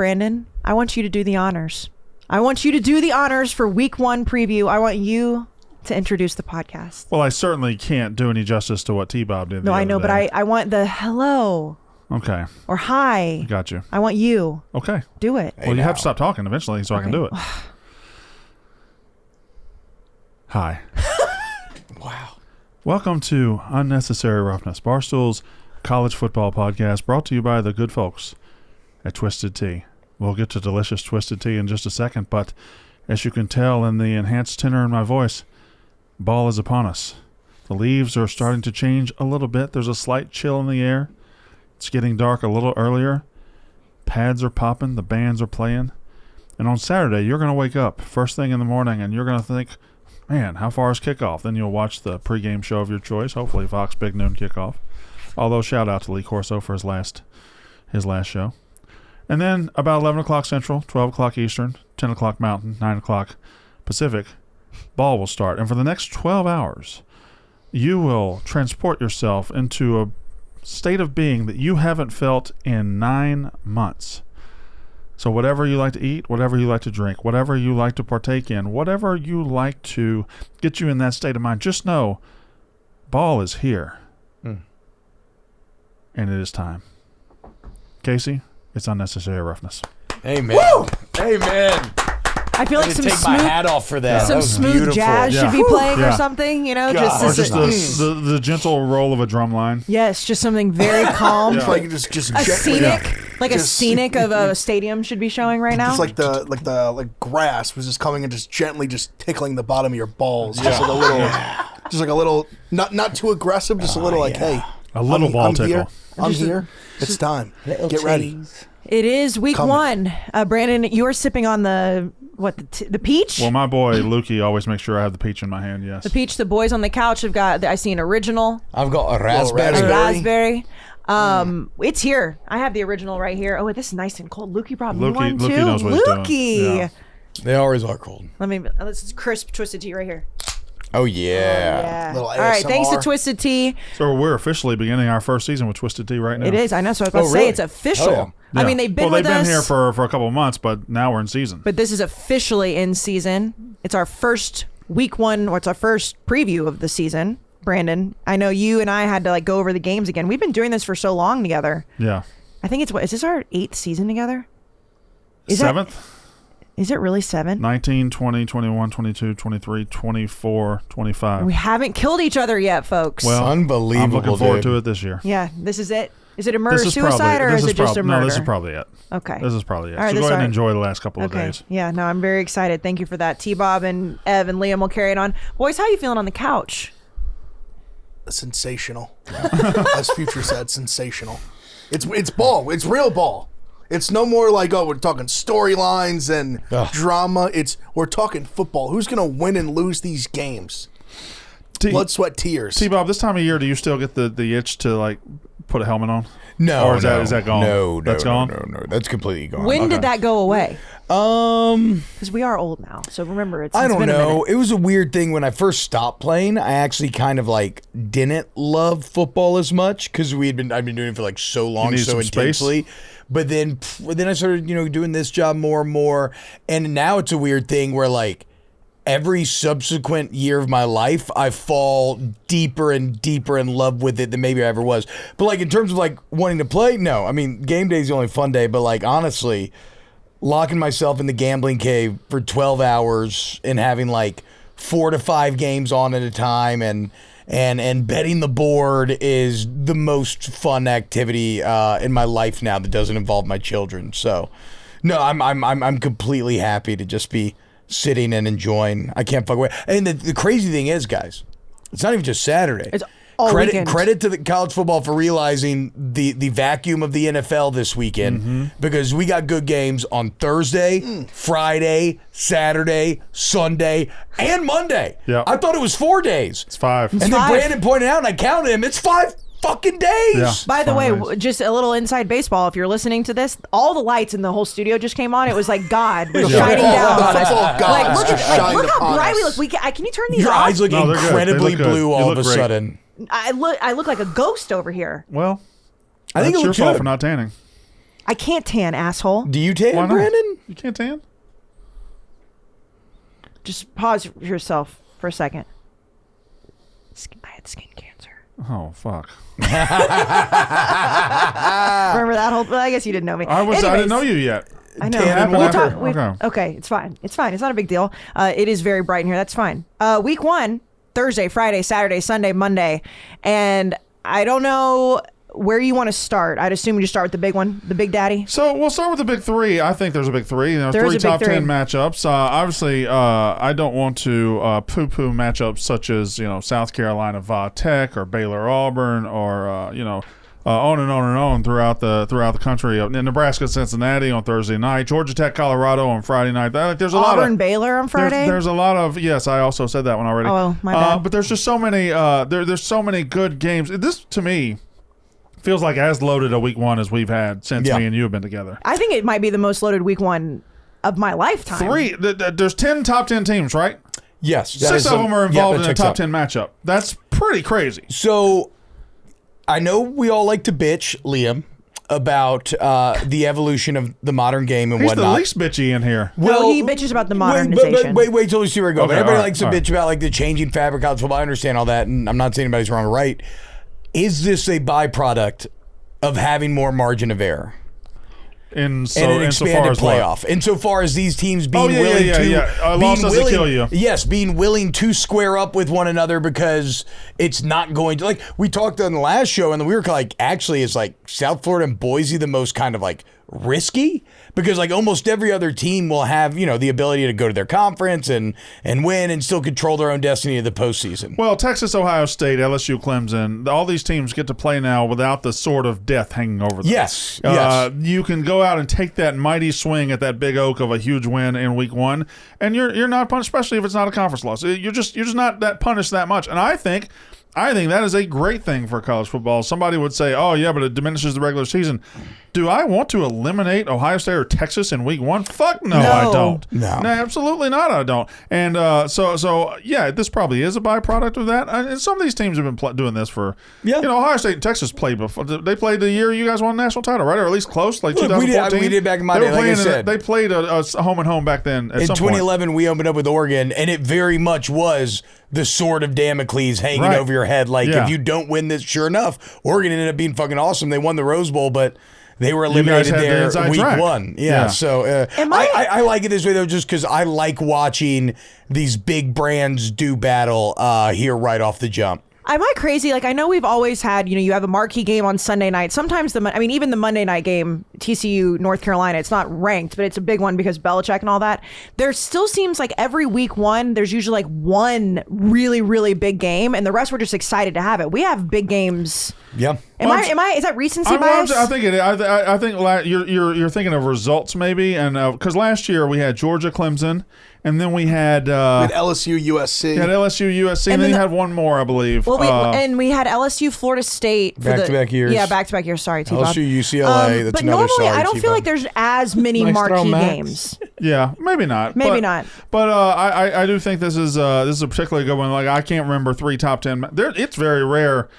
Brandon, I want you to do the honors. I want you to do the honors for week 1 preview. I want you to introduce the podcast. Well, I certainly can't do any justice to what T-Bob did. No, I know, but I want the hello. Okay. Or hi. Got you. I want you. Okay. Do it. Well, you have to stop talking eventually so I can do it. Hi. Wow. Welcome to Unnecessary Roughness, Barstool's college football podcast, brought to you by the good folks at Twisted Tea. We'll get to delicious Twisted Tea in just a second, but as you can tell in the enhanced tenor in my voice, ball is upon us. The leaves are starting to change a little bit. There's a slight chill in the air. It's getting dark a little earlier. Pads are popping. The bands are playing. And on Saturday, you're going to wake up first thing in the morning and you're going to think, man, how far is kickoff? Then you'll watch the pregame show of your choice, hopefully Fox Big Noon Kickoff. Although, shout out to Lee Corso for his last show. And then about 11 o'clock Central, 12 o'clock Eastern, 10 o'clock Mountain, 9 o'clock Pacific, ball will start. And for the next 12 hours, you will transport yourself into a state of being that you haven't felt in 9 months. So whatever you like to eat, whatever you like to drink, whatever you like to partake in, whatever you like to get you in that state of mind, just know ball is here. And it is time. Kayce, it's Unnecessary Roughness. Amen. Woo! Amen. I feel like some take smooth, my hat off for that. Some That was smooth beautiful. jazz should be playing or something, you know? God. Or just the gentle roll of a drum line. Yes, just something very calm. Like just A scenic, a scenic of a stadium should be showing right now. Just like the grass was just coming and just gently just tickling the bottom of your balls. Just like a little, not too aggressive, just a little like, hey, a little ball tickle. I'm here. It's time. Get ready. It is week 1. Brandon, you're sipping on the peach? Well, my boy Lukey always makes sure I have the peach in my hand, yes. The peach, the boys on the couch have got, I see an original. I've got a raspberry. A raspberry. It's here. I have the original right here. Oh, this is nice and cold. Lukey brought me one too. Lukey knows what he's doing. Yeah. They always are cold. This is crisp Twisted Tea right here. Oh, yeah. Little All right, thanks to ASMR. Twisted Tea. So we're officially beginning our first season with Twisted Tea right now. It is. I know. So I was about to say really? it's official. Oh, yeah. I mean, they've been with us. They've been here for a couple of months, but now we're in season. But this is officially in season. It's our first week 1, or it's our first preview of the season. Brandon, I know you and I had to go over the games again. We've been doing this for so long together. Yeah. I think is this our 8th season together? 7th? Is it really 7? 19, 20, 21, 22, 23, 24, 25. We haven't killed each other yet, folks. Well, unbelievable. I'm looking forward to it this year. Yeah, this is it. Is it a murder-suicide, or is it just a murder? No, this is probably it. Okay. This is probably it. All right, so go ahead and enjoy the last couple of days. Yeah, no, I'm very excited. Thank you for that. T-Bob and Ev and Liam will carry it on. Boys, how are you feeling on the couch? Sensational. As Future said, sensational. It's ball. It's real ball. It's no more like, we're talking storylines and drama. We're talking football. Who's going to win and lose these games? Blood, sweat, tears. T-Bob, this time of year, do you still get the itch to put a helmet on? No, or is that gone? No, that's gone. No, that's completely gone. When did that go away? Because we are old now, so remember it's. I don't been a know. minute. It was a weird thing when I first stopped playing. I actually kind of didn't love football as much because I'd been doing it for so long, so intensely. But then I started doing this job more and more, and now it's a weird thing where every subsequent year of my life, I fall deeper and deeper in love with it than maybe I ever was. But in terms of wanting to play, no. I mean, game day is the only fun day. But honestly, locking myself in the gambling cave for 12 hours and having 4 to 5 games on at a time and betting the board is the most fun activity in my life now that doesn't involve my children. So, no, I'm completely happy to just be sitting and enjoying. I can't fuck away. And the crazy thing is, guys, it's not even just Saturday. It's all weekend. Credit to the college football for realizing the vacuum of the NFL this weekend because we got good games on Thursday, Friday, Saturday, Sunday, and Monday. Yeah. I thought it was 4 days. It's 5. And then 5. Brandon pointed out, and I counted him, it's 5 fucking days. Yeah. By the way, just a little inside baseball. If you're listening to this, all the lights in the whole studio just came on. It was like God was shining down on us. Look how bright we look. Can you turn these Your off? eyes look incredibly blue all of a sudden. I look like a ghost over here. Well, I think it's it your looks fault good. for not tanning. I can't tan, asshole. Do you tan, Why not? Brandon? You can't tan? Just pause yourself for a second. I had skin cancer. Oh, fuck. Remember that whole? Well, I guess you didn't know me. I didn't know you yet. I know. Tan We'll whatever. talk, okay, it's fine. It's fine. It's not a big deal. It is very bright in here. That's fine. Week 1, Thursday, Friday, Saturday, Sunday, Monday, and I don't know where you want to start. I'd assume you just start with the big one, the big daddy. So we'll start with the big three. I think there's a big three. There is Three a big top three. 10 matchups. Obviously, I don't want to poo-poo matchups such as South Carolina Tech or Baylor Auburn or on and on and on throughout the country. Nebraska Cincinnati on Thursday night. Georgia Tech Colorado on Friday night. There's a lot of Auburn Baylor on Friday. There's a lot of yes. I also said that one already. Oh, my bad. But there's just so many. There's so many good games. This to me feels like as loaded a week 1 as we've had since me and you have been together. I think it might be the most loaded week 1 of my lifetime. There's 10 top 10 teams, right? Yes. 6 of them are involved in a top 10 matchup. That's pretty crazy. So I know we all like to bitch, Liam, about the evolution of the modern game and He's whatnot. the least bitchy in here. Well, he bitches about the modernization. Wait till we see where we go. Okay, But everybody all right, likes to all right. bitch about like the changing fabric of college football. I understand all that, and I'm not saying anybody's wrong or right. Is this a byproduct of having more margin of error? And An expanded insofar as playoff. Insofar as these teams being yeah, willing yeah, to yeah. A loss doesn't kill you. Yes, being willing to square up with one another because it's not going to, like we talked on the last show, and we were like, actually, is like South Florida and Boise the most kind of like risky? Because like almost every other team will have, the ability to go to their conference and win and still control their own destiny in the postseason. Well, Texas, Ohio State, LSU, Clemson, all these teams get to play now without the sword of death hanging over them. Yes. You can go out and take that mighty swing at that big oak of a huge win in week 1, and you're not punished, especially if it's not a conference loss. You're just not that punished that much. And I think that is a great thing for college football. Somebody would say, oh, yeah, but it diminishes the regular season. Do I want to eliminate Ohio State or Texas in week 1? Fuck no, I don't. No. Absolutely not, I don't. And so yeah, this probably is a byproduct of that. And some of these teams have been doing this for, Ohio State and Texas played before. They played the year you guys won the national title, right? Or at least close, like 2014. We did back in my day, like I said. They played a home and home back then at in some 2011, point. we opened up with Oregon, and it very much was the sword of Damocles hanging over your head. Like, if you don't win this, sure enough, Oregon ended up being fucking awesome. They won the Rose Bowl, but they were eliminated there week track. 1. Yeah. So I like it this way, though, just because I like watching these big brands do battle here right off the jump. Am I crazy? Like, I know we've always had, you have a marquee game on Sunday night. Sometimes even the Monday night game, TCU, North Carolina, it's not ranked, but it's a big one because Belichick and all that. There still seems like every week 1, there's usually like one really, really big game, and the rest we're just excited to have it. We have big games. Yeah. Is that recency bias? I think it is. I think you're thinking of results maybe, and because last year we had Georgia, Clemson, and then we had LSU, USC. And then you had one more, I believe. Well, and we had LSU, Florida State for back-to-back years. Yeah, back-to-back years. Sorry, T-Bob. LSU, UCLA. That's but another normally, sorry, I don't feel T-Bob. like there's as many Nice marquee throw, Max. games. Yeah, maybe not. But I do think this is a particularly good one. Like, I can't remember 3 top 10. It's very rare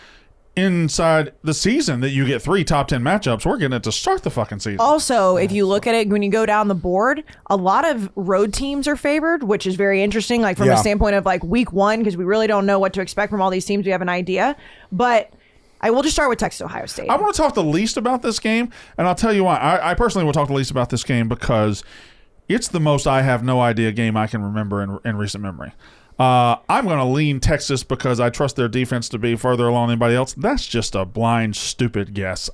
inside the season that you get 3 top 10 matchups. We're getting it to start the fucking season. Also, if you look at it, when you go down the board, a lot of road teams are favored, which is very interesting, like from a standpoint of like week 1, because we really don't know what to expect from all these teams. We have an idea. But I will just start with Texas, Ohio State. I want to talk the least about this game, and I'll tell you why. I personally will talk the least about this game because it's the most I have no idea game I can remember in recent memory. I'm going to lean Texas because I trust their defense to be further along than anybody else. That's just a blind, stupid guess.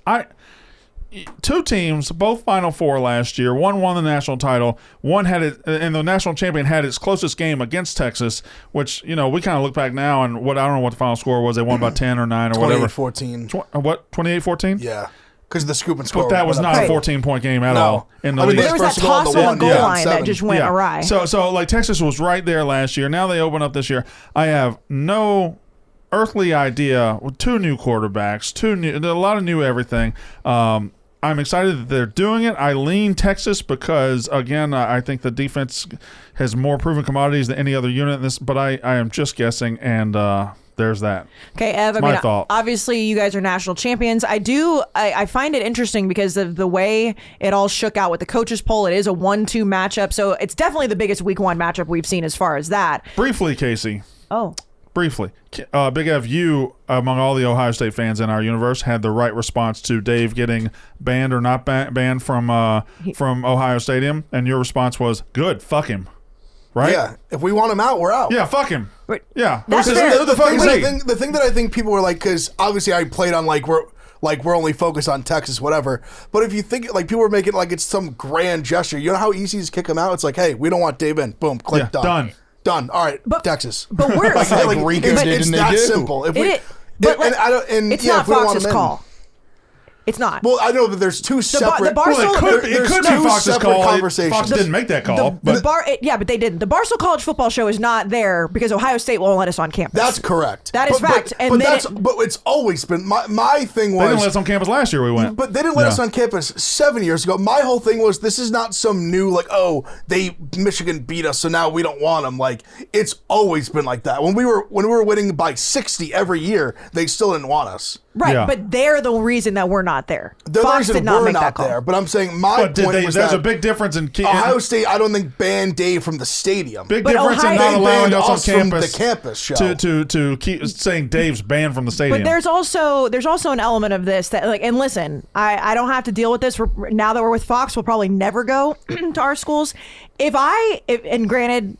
2 teams, both Final Four last year. One won the national title. One had it, and the national champion had its closest game against Texas, which, we kind of look back now and I don't know what the final score was. They won by 10 or 9 or whatever. 28-14. What? 28-14? Yeah. Because the scoop and score. But that was not a 14-point game at all in the league. There was that toss on the goal line that just went awry. So like Texas was right there last year. Now they open up this year. I have no earthly idea. 2 new quarterbacks, a lot of new everything. I'm excited that they're doing it. I lean Texas because, again, I think the defense has more proven commodities than any other unit in this. But I am just guessing, and there's that. Okay, Ev, It's my fault. obviously you guys are national champions. I find it interesting because of the way it all shook out with the coaches poll. It is a 1-2 matchup, so it's definitely the biggest week 1 matchup we've seen as far as that. Briefly, Kayce. Oh. Briefly. Big Ev, you, among all the Ohio State fans in our universe, had the right response to Dave getting banned or not banned from Ohio Stadium, and your response was, good, fuck him. Right? Yeah. If we want him out, we're out. Yeah, fuck him. Right. Yeah. That's Who fair. the fuck is he? The thing that I think people were like, because obviously I played on we're only focused on Texas, whatever. But if you think like people were making it like it's some grand gesture, you know how easy it is to kick him out? It's like, hey, we don't want Dave in. Boom, click, Yeah, done. All right, Texas. But we're like Rico did it's and they that do. simple. If we, but and I don't, and it's yeah, not if we don't want Fox's him in- call. It's not. Well, I know that there's two separate. Barstool- Well, it there's could be two Fox's separate call. conversations. Fox didn't make that call. but but they didn't. The Barstool College Football Show is not there because Ohio State won't let us on campus. That's correct. That is fact. And then but it's always been my thing was they didn't let us on campus last year. We went, but they didn't let Yeah. us on campus 7 years ago. My whole thing was this is not some new like Michigan beat us so now we don't want them. Like it's always been like that. When we were winning by 60 every year, they still didn't want us. Right, Yeah. but they're the reason that we're not there. They're the Fox reason did not we're make that not call. there. But I'm saying my But point was there's that a big difference in Ohio State. I don't think banned Dave from the stadium. big But difference in Ohio- not They allowing banned us on us from campus. the campus show. to keep saying Dave's banned from the stadium. But there's also an element of this that like, and listen, I don't have to deal with this. Now that we're with Fox, we'll probably never go to our schools. And granted,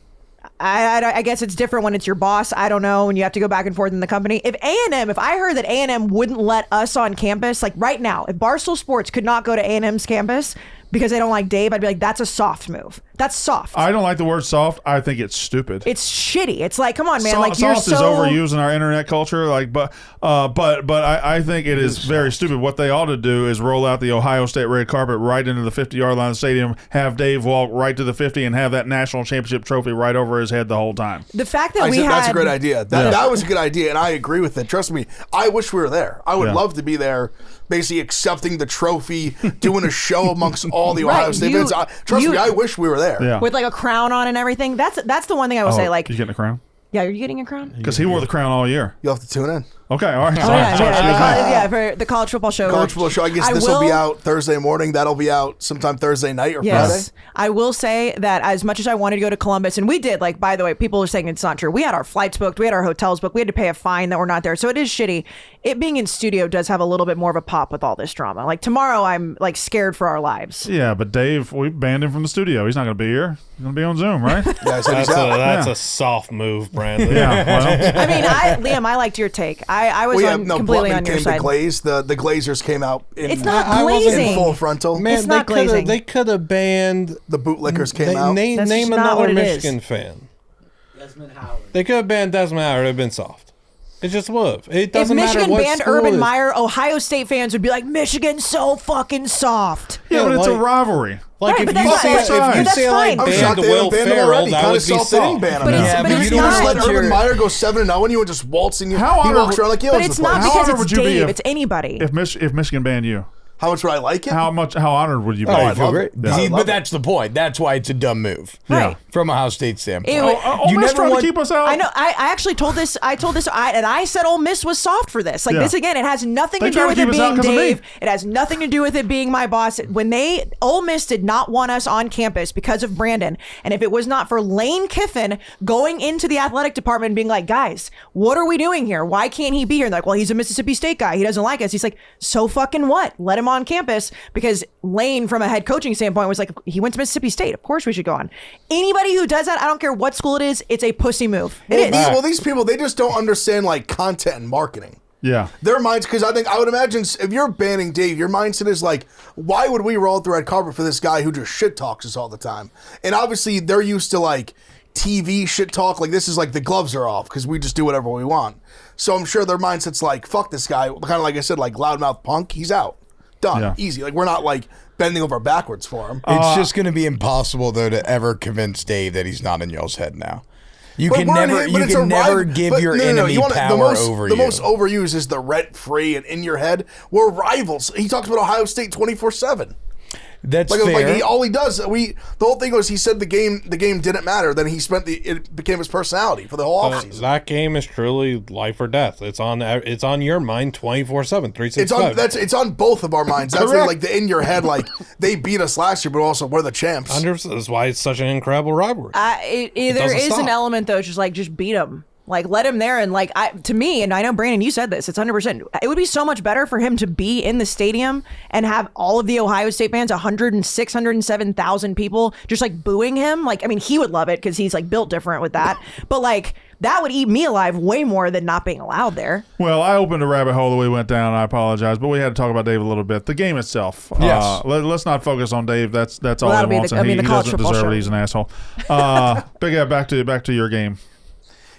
I guess it's different when it's your boss. I don't know, and you have to go back and forth in the company. If I heard that A&M wouldn't let us on campus, like right now, if Barstool Sports could not go to A&M's campus because they don't like Dave, I'd be like, that's a soft move. That's soft. I don't like the word soft. I think it's stupid. It's shitty. It's like, come on, man. Like soft you're is so overused in our internet culture. Like, but I think it is very stupid. What they ought to do is roll out the Ohio State red carpet right into the 50-yard line of the stadium, have Dave walk right to the 50, and have that national championship trophy right over his head the whole time. The fact that I we said had that's a great idea. That was a good idea, and I agree with it. Trust me, I wish we were there. I would Yeah. love to be there, basically accepting the trophy, doing a show amongst all the Ohio Right, State you- fans. Trust me, I wish we were there. Yeah. with like a crown on and everything. That's the one thing I will say. Like, you getting a crown? yeah, are you getting a crown? Because he wore the crown all year. You'll have to tune in. Okay, all right. Oh, Sorry, yeah, sorry, yeah, excuse me. yeah, for the college football show. College football show. I guess this will be out Thursday morning. That'll be out sometime Thursday night or Yes. Friday. I will say that as much as I wanted to go to Columbus, and we did, like, by the way, people are saying it's not true. We had our flights booked. We had our hotels booked. We had to pay a fine that we're not there. So it is shitty. It being in studio does have a little bit more of a pop with all this drama. Like tomorrow, I'm like scared for our lives. Yeah, but Dave, we banned him from the studio. He's not going to be here. He's going to be on Zoom, right? Yeah, I said he's That's out. a soft move, Brandon. Yeah, well, I mean, Liam, I liked your take. I was completely Blutman on your came side. to Glaze. The Glazers came out in, It's not I wasn't glazing. in full frontal. Man, It's not they coulda- glazing. They could have banned. The bootlickers came out. Name That's just not another what it is. Michigan fan. Desmond Howard. They could have banned Desmond Howard. It'd have been soft. It just would. It If doesn't matter Michigan what banned school it Urban is. Meyer, Ohio State fans would be like, Michigan's so fucking soft. yeah, but it's a like- rivalry. Like Right, if but you that's see fine. if That's you see like fine. I'm banned shocked the they Will haven't banned him Ferrell, already. that Kind would of be soft. They didn't soft. ban him. But it's- Yeah, but but it's you don't not- let Urban your Meyer go 7-0 and you would just waltz in. How He honored walks around like he But owns it's the not place. How because honored it's would you be Dave. if- It's anybody. If Michigan banned you, How much would I like it? how honored would you be? Oh, I I feel love great. it. Yeah, I See, love but it. that's the point. That's why it's a dumb move. Right. From Ohio State standpoint. Ew. Ole Miss trying to keep us out. I know. I actually told this. And I said Ole Miss was soft for this. Like Yeah. this again. It has nothing They to do tried to with keep it us out being 'cause of me. Dave. It has nothing to do with it being my boss. When Ole Miss did not want us on campus because of Brandon, and if it was not for Lane Kiffin going into the athletic department and being like, guys, what are we doing here? Why can't he be here? And they're like, well, he's a Mississippi State guy. He doesn't like us. He's like, so fucking what? Let him on campus because Lane, from a head coaching standpoint, was like, he went to Mississippi State. Of course we should go on. Anybody who does that, I don't care what school it is, it's a pussy move. It is. Well, these people, they just don't understand like content and marketing. Yeah. Their minds, because I would imagine if you're banning Dave, your mindset is like, why would we roll out the red carpet for this guy who just shit talks us all the time? And obviously they're used to like TV shit talk. Like this is like the gloves are off because we just do whatever we want. So I'm sure their mindset's like, fuck this guy. Kind of like I said, like loudmouth punk. He's out. Done. Yeah. Easy. Like we're not like bending over backwards for him. It's just going to be impossible, though, to ever convince Dave that he's not in y'all's head now. You can we're in never, it, but you it's can a never rival- give but your no, enemy you wanna- power over you. The most overused is the rent free and in your head. We're rivals. He talks about Ohio State 24/7. That's like, fair. Like all he does, the whole thing was he said the game didn't matter. Then it became his personality for the whole offseason. That game is truly life or death. It's on your mind 24/7, 365. It's on both of our minds. That's like the in your head, like they beat us last year, but also we're the champs. 100%. That's why it's such an incredible rivalry. There is an element though, just beat him. Like, let him there. And like, to me, and I know Brandon, you said this, it's 100%. It would be so much better for him to be in the stadium and have all of the Ohio State fans, 106, 107,000 people just like booing him. Like, I mean, he would love it because he's like built different with that. But like, that would eat me alive way more than not being allowed there. Well, I opened a rabbit hole that we went down. I apologize, but we had to talk about Dave a little bit. The game itself. Yes. Let's not focus on Dave. That's all he wants, and he doesn't deserve it. He's an asshole. Big Ed, back to your game.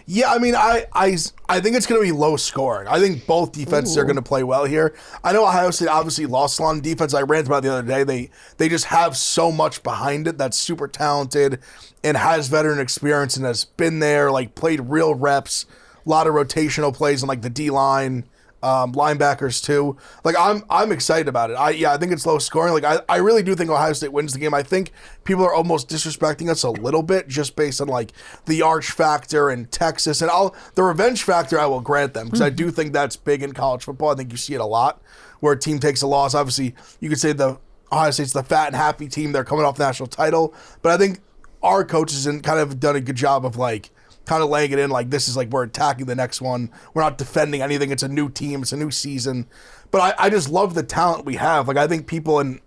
Yeah, I mean, I think it's going to be low scoring. I think both defenses are going to play well here. I know Ohio State obviously lost a lot on defense. I ranted about it the other day. They just have so much behind it that's super talented and has veteran experience and has been there, like played real reps, a lot of rotational plays on like the D-line, linebackers too. Like I'm excited about it. I think it's low scoring. Like I really do think Ohio State wins the game. I think people are almost disrespecting us a little bit just based on like the arch factor and Texas and the revenge factor. I will grant them because I do think that's big in college football. I think you see it a lot where a team takes a loss. Obviously, you could say the Ohio State's the fat and happy team. They're coming off the national title, but I think our coaches and kind of done a good job of like kind of laying it in like this is like we're attacking the next one. We're not defending anything. It's a new team. It's a new season. But I just love the talent we have. Like I think people, and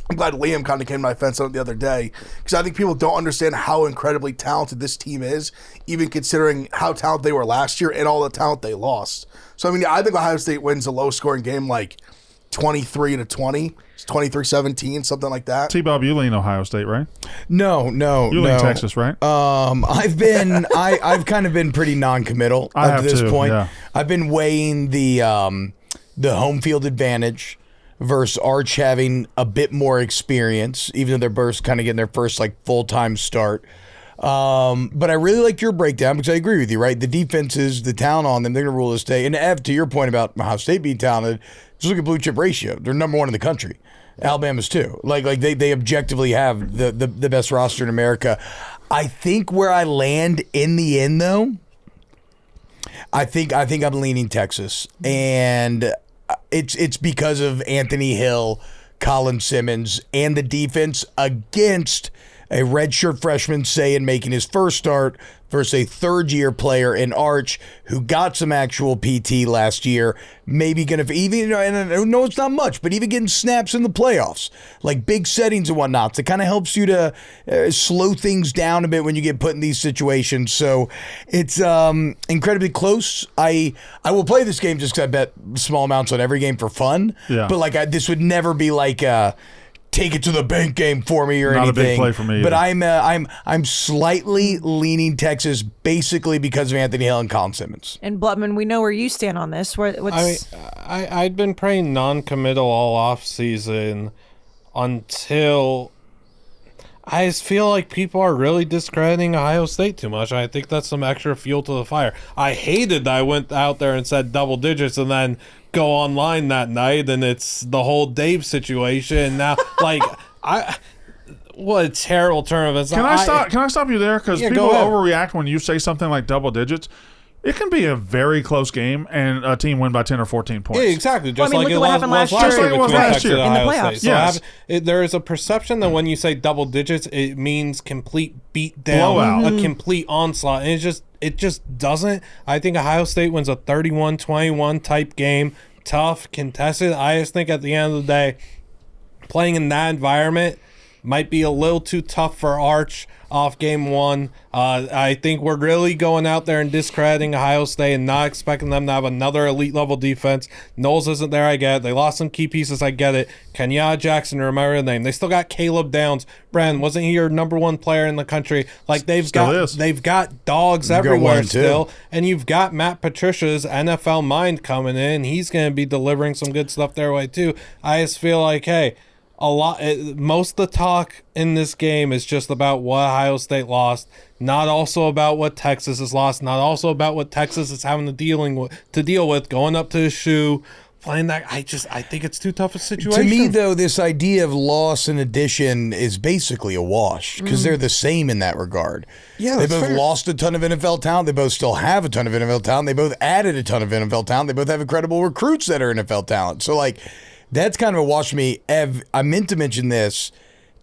I'm glad Liam kind of came to my fence on it the other day, because I think people don't understand how incredibly talented this team is, even considering how talented they were last year and all the talent they lost. So I mean, I think Ohio State wins a low scoring game like 23-20. 23-17, something like that. T-Bob, you lean Ohio State, right? No. You lean Texas, right? I've kind of been pretty non-committal up to this point. Yeah. I've been weighing the home field advantage versus Arch having a bit more experience, even though they're both kind of getting their first like full-time start. But I really like your breakdown because I agree with you, right? The defenses, the talent on them, they're going to rule this day. And Ev, to your point about Ohio State being talented, just look at blue chip ratio. They're number one in the country. Alabama's too. Like they objectively have the best roster in America. I think where I land in the end, though, I think I'm leaning Texas, and it's because of Anthony Hill, Colin Simmons, and the defense against a redshirt freshman Sayin making his first start versus a third-year player in Arch who got some actual PT last year, maybe going to even, and I know it's not much, but even getting snaps in the playoffs, like big settings and whatnot. So it kind of helps you to slow things down a bit when you get put in these situations. So it's incredibly close. I will play this game just because I bet small amounts on every game for fun. Yeah. But like this would never be like take it to the bank game for me or anything. Not a big play for me. But I'm slightly leaning Texas basically because of Anthony Hill and Colin Simmons. And Blutman, we know where you stand on this. I'd been praying non-committal all off season until I just feel like people are really discrediting Ohio State too much. I think that's some extra fuel to the fire. I hated that I went out there and said double digits and then go online that night and it's the whole Dave situation. Now, like, what a terrible turn of events. Can I stop you there? Because people overreact when you say something like double digits. It can be a very close game and a team win by 10 or 14 points. Yeah, exactly. Just look at what happened last year. Just like it was last year. In the playoffs. Yes. There is a perception that when you say double digits, it means complete beat down, a complete onslaught. And it just doesn't. I think Ohio State wins a 31-21 type game. Tough, contested. I just think at the end of the day, playing in that environment might be a little too tough for Arch off game one. I think we're really going out there and discrediting Ohio State and not expecting them to have another elite level defense. Knowles isn't there, I get it. They lost some key pieces, I get it. Kenyatta Jackson, remember the name. They still got Caleb Downs. Brandon, wasn't he your number one player in the country? Like they've got dogs everywhere still. And you've got Matt Patricia's NFL mind coming in. He's going to be delivering some good stuff their way too. I just feel like, hey, most of the talk in this game is just about what Ohio State lost, not also about what Texas has lost, not also about what Texas is having to deal with going up to the shoe, playing that. I think it's too tough a situation. To me, though, this idea of loss and addition is basically a wash because they're the same in that regard. Yeah, they that's both fair. lost a ton of NFL talent. They both still have a ton of NFL talent. They both added a ton of NFL talent. They both have incredible recruits that are NFL talent. So, like, that's kind of a wash to me. Ev, I meant to mention this.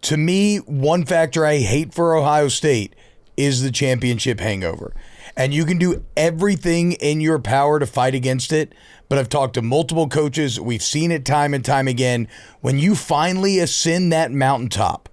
To me, one factor I hate for Ohio State is the championship hangover. And you can do everything in your power to fight against it. But I've talked to multiple coaches. We've seen it time and time again. When you finally ascend that mountaintop,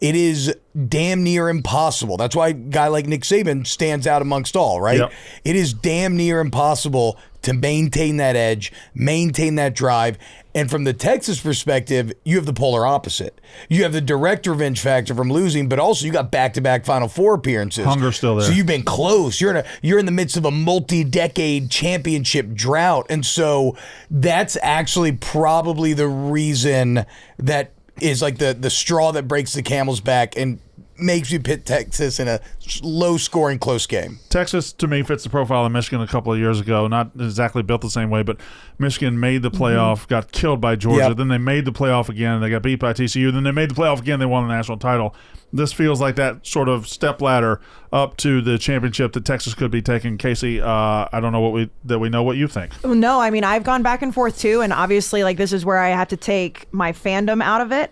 it is damn near impossible. That's why a guy like Nick Saban stands out amongst all, right? Yep. It is damn near impossible to maintain that edge, maintain that drive. And from the Texas perspective, you have the polar opposite. You have the direct revenge factor from losing, but also you got back-to-back Final Four appearances. Hunger's still there. So you've been close. You're in the midst of a multi-decade championship drought. And so that's actually probably the reason that is like the straw that breaks the camel's back and makes you pit Texas in a low-scoring, close game. Texas, to me, fits the profile of Michigan a couple of years ago. Not exactly built the same way, but Michigan made the playoff, got killed by Georgia. Yep. Then they made the playoff again. They got beat by TCU. Then they made the playoff again. They won the national title. This feels like that sort of step ladder up to the championship that Texas could be taking. Kayce, I don't know we know what you think. No, I mean, I've gone back and forth too, and obviously, like, this is where I have to take my fandom out of it.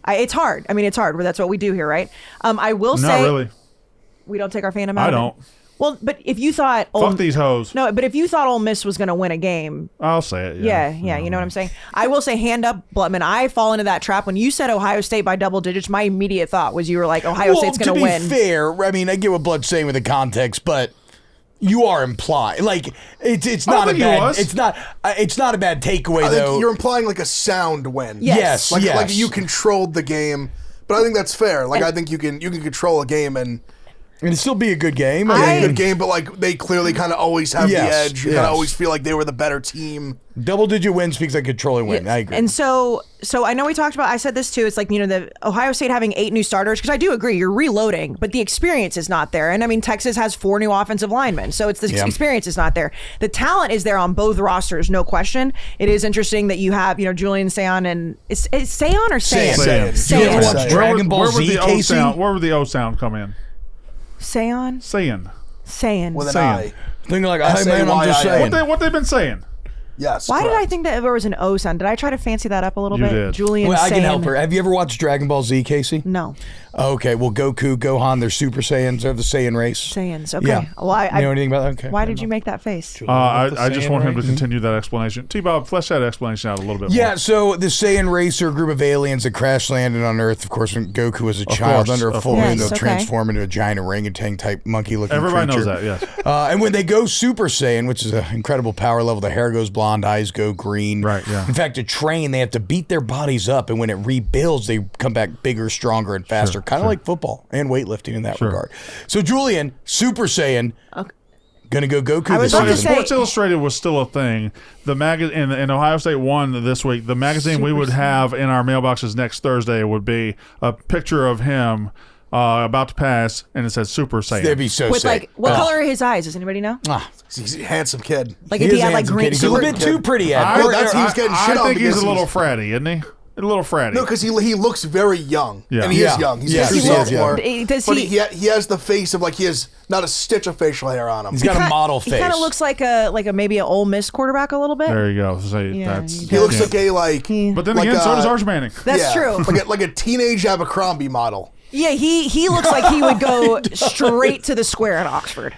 It's hard. I mean, it's hard, but that's what we do here, right? I will say, Not really. we don't take our fandom out. I of don't. it. Well, but if you thought, Fuck these hoes. no, but if you thought Ole Miss was going to win a game, I'll say it. yeah, you know what I'm saying. I will say, hand up, Blutman. I fall into that trap. When you said Ohio State by double digits, my immediate thought was you were like, Ohio State's going to win. To be fair, I mean, I get what Blood's saying with the context, but you are implying like it's not a bad it's not a bad takeaway I think though. you're implying like a sound win. Yes. Like you controlled the game, but I think that's fair. Like I think you can control a game and it'd still be a good game. a good game, but like they clearly kind of always have the edge. You kind yes. of always feel like they were the better team. Double-digit win speaks like controlling win. I agree. And so I know we talked about, I said this too, it's like, you know, the Ohio State having 8 new starters, because I do agree, you're reloading, but the experience is not there. And I mean, Texas has 4 new offensive linemen, so it's the experience is not there. The talent is there on both rosters, no question. It is interesting that you have, you know, Julian Sayon and, is Sayon or Sayon? Sayon. You ever watch Dragon Ball Z, Kayce? Where would the O sound come in? Sayon? Sayon. With an Sayon. I. Thinking like, hey man, I'm just saying. What they been saying? Yes. Why did correct. I think that there was an O sound? Did I try to fancy that up a little You bit? did. Julian Well, I can Sayon. help her. Have you ever watched Dragon Ball Z, Kayce? No. Okay, well, Goku, Gohan, they're Super Saiyans. They're the Saiyan race. Saiyans. Okay. Yeah. Well, I You know anything about that? Okay. why did you make that face? I just want him to continue that explanation. T-Bob, flesh that explanation out a little bit more. Yeah, so the Saiyan race are a group of aliens that crash landed on Earth. Of course, when Goku was a child course, under a of full course. moon, Yes, they'll okay. transform into a giant orangutan type monkey looking Everybody knows creature. that, yes. And when they go Super Saiyan, which is an incredible power level, the hair goes blonde, eyes go green. Right, yeah. In fact, to train, they have to beat their bodies up, and when it rebuilds, they come back bigger, stronger, and faster. Kind of like football and weightlifting in that regard. So Julian, Super Saiyan, gonna go Goku I this was about to season. say- Sports Illustrated was still a thing. The magazine in Ohio State won this week. The magazine we would have in our mailboxes next Thursday would be a picture of him about to pass, and it says Super Saiyan. That'd be so With sick. like, what color are his eyes? Does anybody know? He's a handsome kid. Like He if is he a had like handsome green kid. He's a little bit too pretty. Ed. No, that's- he was getting shit on I think he's because a little he's- fratty, isn't he? A little fratty. No, because he looks very young. Yeah. And he Yeah. is young. He's Yes, a he true is young. sophomore. Does But he- he has the face of like he has not a stitch of facial hair on him. He's got a model He face. kind of looks like a maybe an Ole Miss quarterback a little bit. There you go. So Yeah, that's, he He looks yeah. like a But then like again, so a- does Arch Manning. That's true. Like a teenage Abercrombie model. Yeah, he looks like he would go straight to the square at Oxford.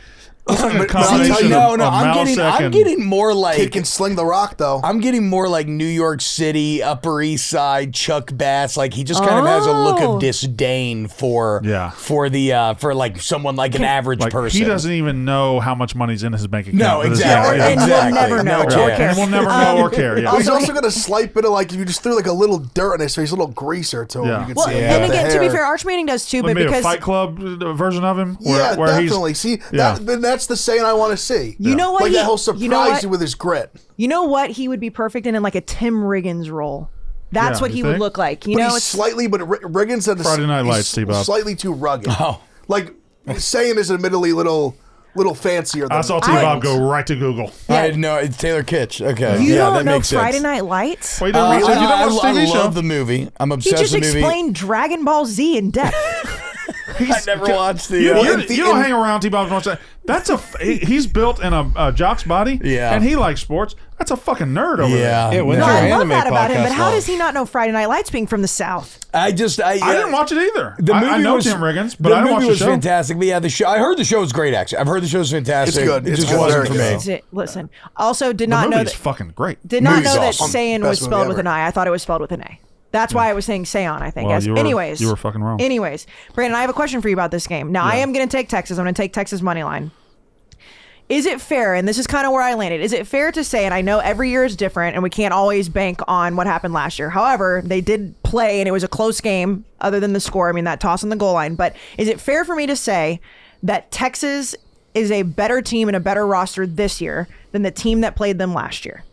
Looks like a But combination No, of I'm Mousek and- getting more like Kid can sling the rock though. I'm getting more like New York City, Upper East Side, Chuck Bass. Like he just kind of has a look Oh. of disdain for for like someone like an average like person. he doesn't even know how much money's in his bank account. No, to this exactly. day. And we'll never know or chance. care. And we'll never know or care. Yeah. But he's also got a slight bit of like if you just threw like a little dirt in his face, a little greaser to him. Yeah. You could Well, see and the again, to be hair. fair, Arch Manning does too, Like but maybe a because Fight Club version of him. Yeah, where definitely. He's, See, yeah. that's the saying I want to see. you know what Like he, that he'll surprise you know what? you with his grit. You know what he would be perfect in like a Tim Riggins role. That's Yeah, what you he would think? look like. You But know, he's it's slightly, but Riggins had Friday Night Lights, he's T-Bob. slightly too rugged. Oh. Like saying is admittedly little little fancier than I saw T-Bob go right to Google. I didn't know. It's Taylor Kitsch. Okay. You yeah, don't that know makes Friday sense. Night Lights? Well, you didn't watch, you didn't watch the TV I show. love the movie. I'm He obsessed just with the movie. explained Dragon Ball Z in depth. I never watched the. You don't hang around T-Bob much. That's he's built in a jock's body. Yeah. And he likes sports. That's a fucking nerd over Yeah. there. Yeah, when's No, your I love anime that about him, podcast but how on? does he not know Friday Night Lights being from the South? I didn't watch it either. The movie I know was, Tim Riggins, but I didn't watch movie the was show. fantastic. But yeah, the show. I heard the show was great. Actually, I've heard the show was fantastic. It's good. It It's just good. wasn't Very for me. good. Is it- Listen, also did The not know movie's that fucking great. did not Movie's know that awesome. Saiyan was Best movie spelled with ever. an I. I thought it was spelled with an A. That's why I was saying Seon, I think. Well, As- you were- anyways. you were fucking wrong. Anyways, Brandon, I have a question for you about this game. Now, I am going to take Texas. I'm going to take Texas money line. Is it fair, and this is kind of where I landed, is it fair to say, and I know every year is different and we can't always bank on what happened last year. However, they did play and it was a close game other than the score. I mean, that toss on the goal line. But is it fair for me to say that Texas is a better team and a better roster this year than the team that played them last year?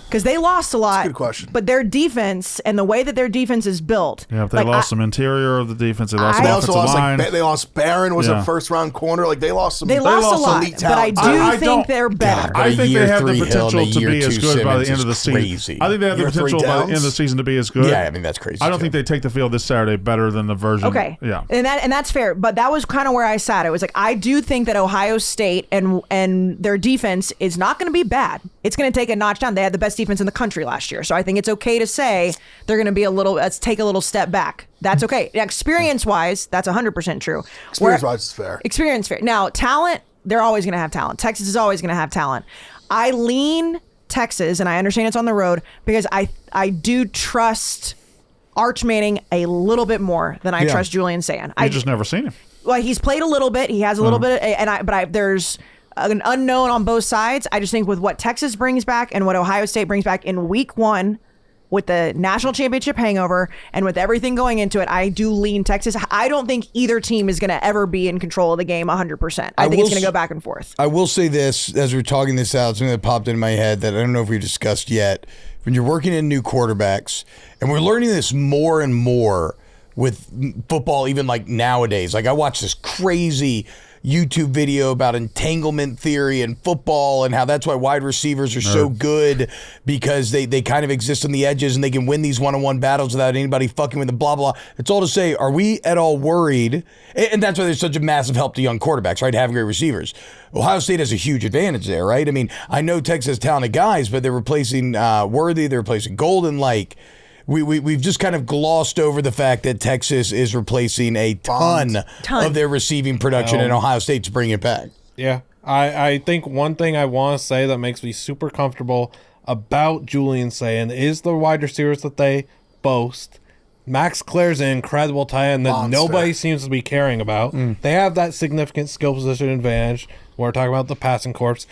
Because they lost a lot. That's a good question. But their defense and the way that their defense is built. Yeah, they lost some interior of the defense. They lost some They also offensive lost line. they lost Barron was Yeah. a first round corner. Like they lost some. They lost a lot, elite but I talent. do I think don't- they're better. God, I think year they have the 3 Hill potential and a to year be as 2 good by the Simmons end of the is season. crazy. I think they have the Year 3 potential by the end of the Downs? season to be as good. Yeah, I mean that's crazy. I don't too. think they take the field this Saturday better than the version. Okay. Yeah. And that's fair. But that was kind of where I sat. It was like, I do think that Ohio State and their defense is not going to be bad. It's going to take a notch down. They had the best defense in the country last year. So I think it's okay to say they're going to be let's take a little step back. That's okay. Experience wise, that's 100% true. Experience wise, it's fair. Experience fair. Now, talent, they're always going to have talent. Texas is always going to have talent. I lean Texas, and I understand it's on the road, because I do trust Arch Manning a little bit more than I trust Julian Sand. I just never seen him. Well, he's played a little bit. He has a little bit, there's an unknown on both sides. I just think with what Texas brings back and what Ohio State brings back in week 1, with the national championship hangover and with everything going into it, I do lean Texas. I don't think either team is going to ever be in control of the game 100%. I think it's going to go back and forth. I will say this, as we're talking this out, something that popped into my head that I don't know if we've discussed yet. When you're working in new quarterbacks, and we're learning this more and more with football, even like nowadays. Like I watched this crazy YouTube video about entanglement theory in football and how that's why wide receivers are so good, because they kind of exist on the edges and they can win these one-on-one battles without anybody fucking with them, blah, blah. It's all to say, are we at all worried? And that's why there's such a massive help to young quarterbacks, right? Having great receivers. Ohio State has a huge advantage there, right? I mean, I know Texas has talented guys, but they're replacing Worthy, they're replacing Golden. Like, we've just kind of glossed over the fact that Texas is replacing a ton of their receiving production, and Ohio State's bringing it back. Yeah. I think one thing I want to say that makes me super comfortable about Julian Sand is the wide receivers that they boast. Max Clare's an incredible tight end that nobody seems to be caring about. They have that significant skill position advantage. We're talking about the passing corps.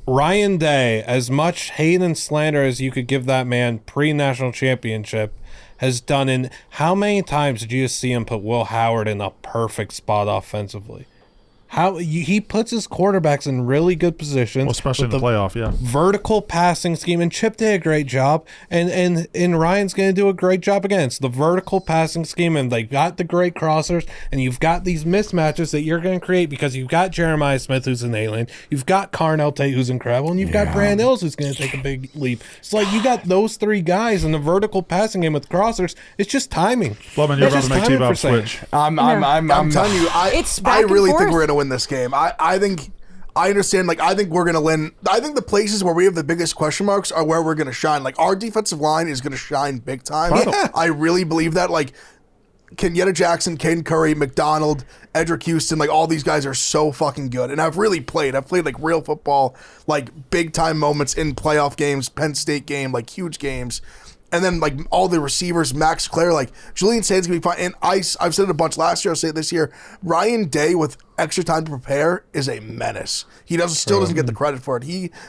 Ryan Day, as much hate and slander as you could give that man pre-national championship, has done in... How many times did you just see him put Will Howard in a perfect spot offensively? He puts his quarterbacks in really good positions. Well, especially in the playoff, yeah. Vertical passing scheme, and Chip did a great job, and Ryan's going to do a great job again. It's the vertical passing scheme, and they got the great crossers, and you've got these mismatches that you're going to create because you've got Jeremiah Smith, who's an alien, you've got Carnell Tate, who's incredible, and you've got Brandon Hills, who's going to take a big leap. It's like you got those three guys in the vertical passing game with crossers. It's just timing. Blutman, you're about to make T-Bob switch. I'm telling you, I really think we're going to win this game. I think I understand. Like, I think we're going to win. I think the places where we have the biggest question marks are where we're going to shine. Like, our defensive line is going to shine big time. Yeah. I really believe that. Like, Kenyatta Jackson, Caden Curry, McDonald, Edric Houston, like all these guys are so fucking good. And I've played like real football, like big time moments in playoff games, Penn State game, like huge games. And then, like, all the receivers, Max Clare, like, Julian Sand's going to be fine. And I've said it a bunch last year, I'll say it this year. Ryan Day, with extra time to prepare, is a menace. He still doesn't get the credit for it.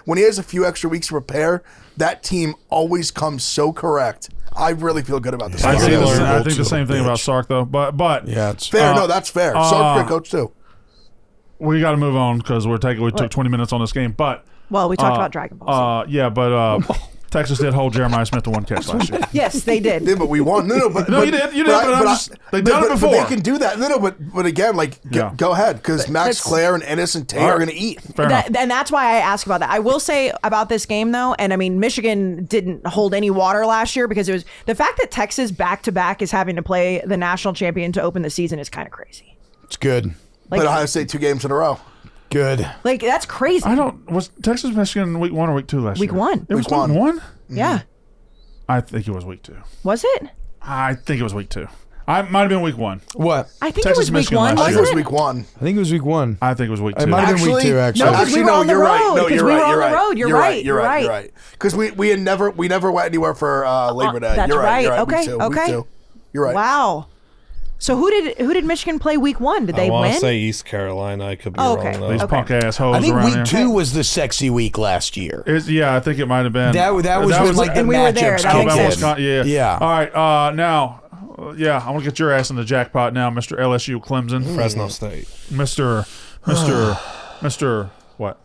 When he has a few extra weeks to prepare, that team always comes so correct. I really feel good about this. I think the same thing about Sark, though. But yeah, it's fair. No, that's fair. Sark's a good coach, too. We got to move on because we took 20 minutes on this game. But well, we talked about Dragon Ball. Yeah, but Texas did hold Jeremiah Smith to 1 catch last year. Yes, they did. Yeah, but we won. No, but No, you did. They've done it before. But they can do that. No, but again, go ahead, because Max Clare and Ennis and Tate are going to eat. Fair enough. And that's why I ask about that. I will say about this game, though, and I mean, Michigan didn't hold any water last year because it was the fact that Texas back-to-back is having to play the national champion to open the season is kind of crazy. It's good. But Ohio State 2 games in a row. Good. Like, that's crazy. Was Texas Michigan week 1 or week 2 last year? Week 1. It was week 1? Yeah. I think it was week 2. Was it? I think it was week 2. I might have been week 1. What? I think Texas, it was week Michigan 1, last I think year. it wasn't was it? week 1. I think it was week 1. I think it was week 2. It might have been week 2, actually. No, 'cause we were on the you're right. road, No, 'cause you're we right. were on You're the right. road. You're You're right. You're You're right. right. You're right. Because we never went anywhere for Labor Day. That's You're right. You're right. right. Okay. Week 2. You're right. Wow. So who did Michigan play week 1? Did they I want win? to say East Carolina. I could be Oh, wrong, okay. though. These punk ass hoes I think around week here. 2 was the sexy week last year. Yeah, I think it might have been. That was when like the and we were there. matchups That kicked makes in. sense. Wisconsin, yeah. Yeah. All right. Now, I want to get your ass in the jackpot now, Mr. LSU Clemson. Fresno State. Mr. What?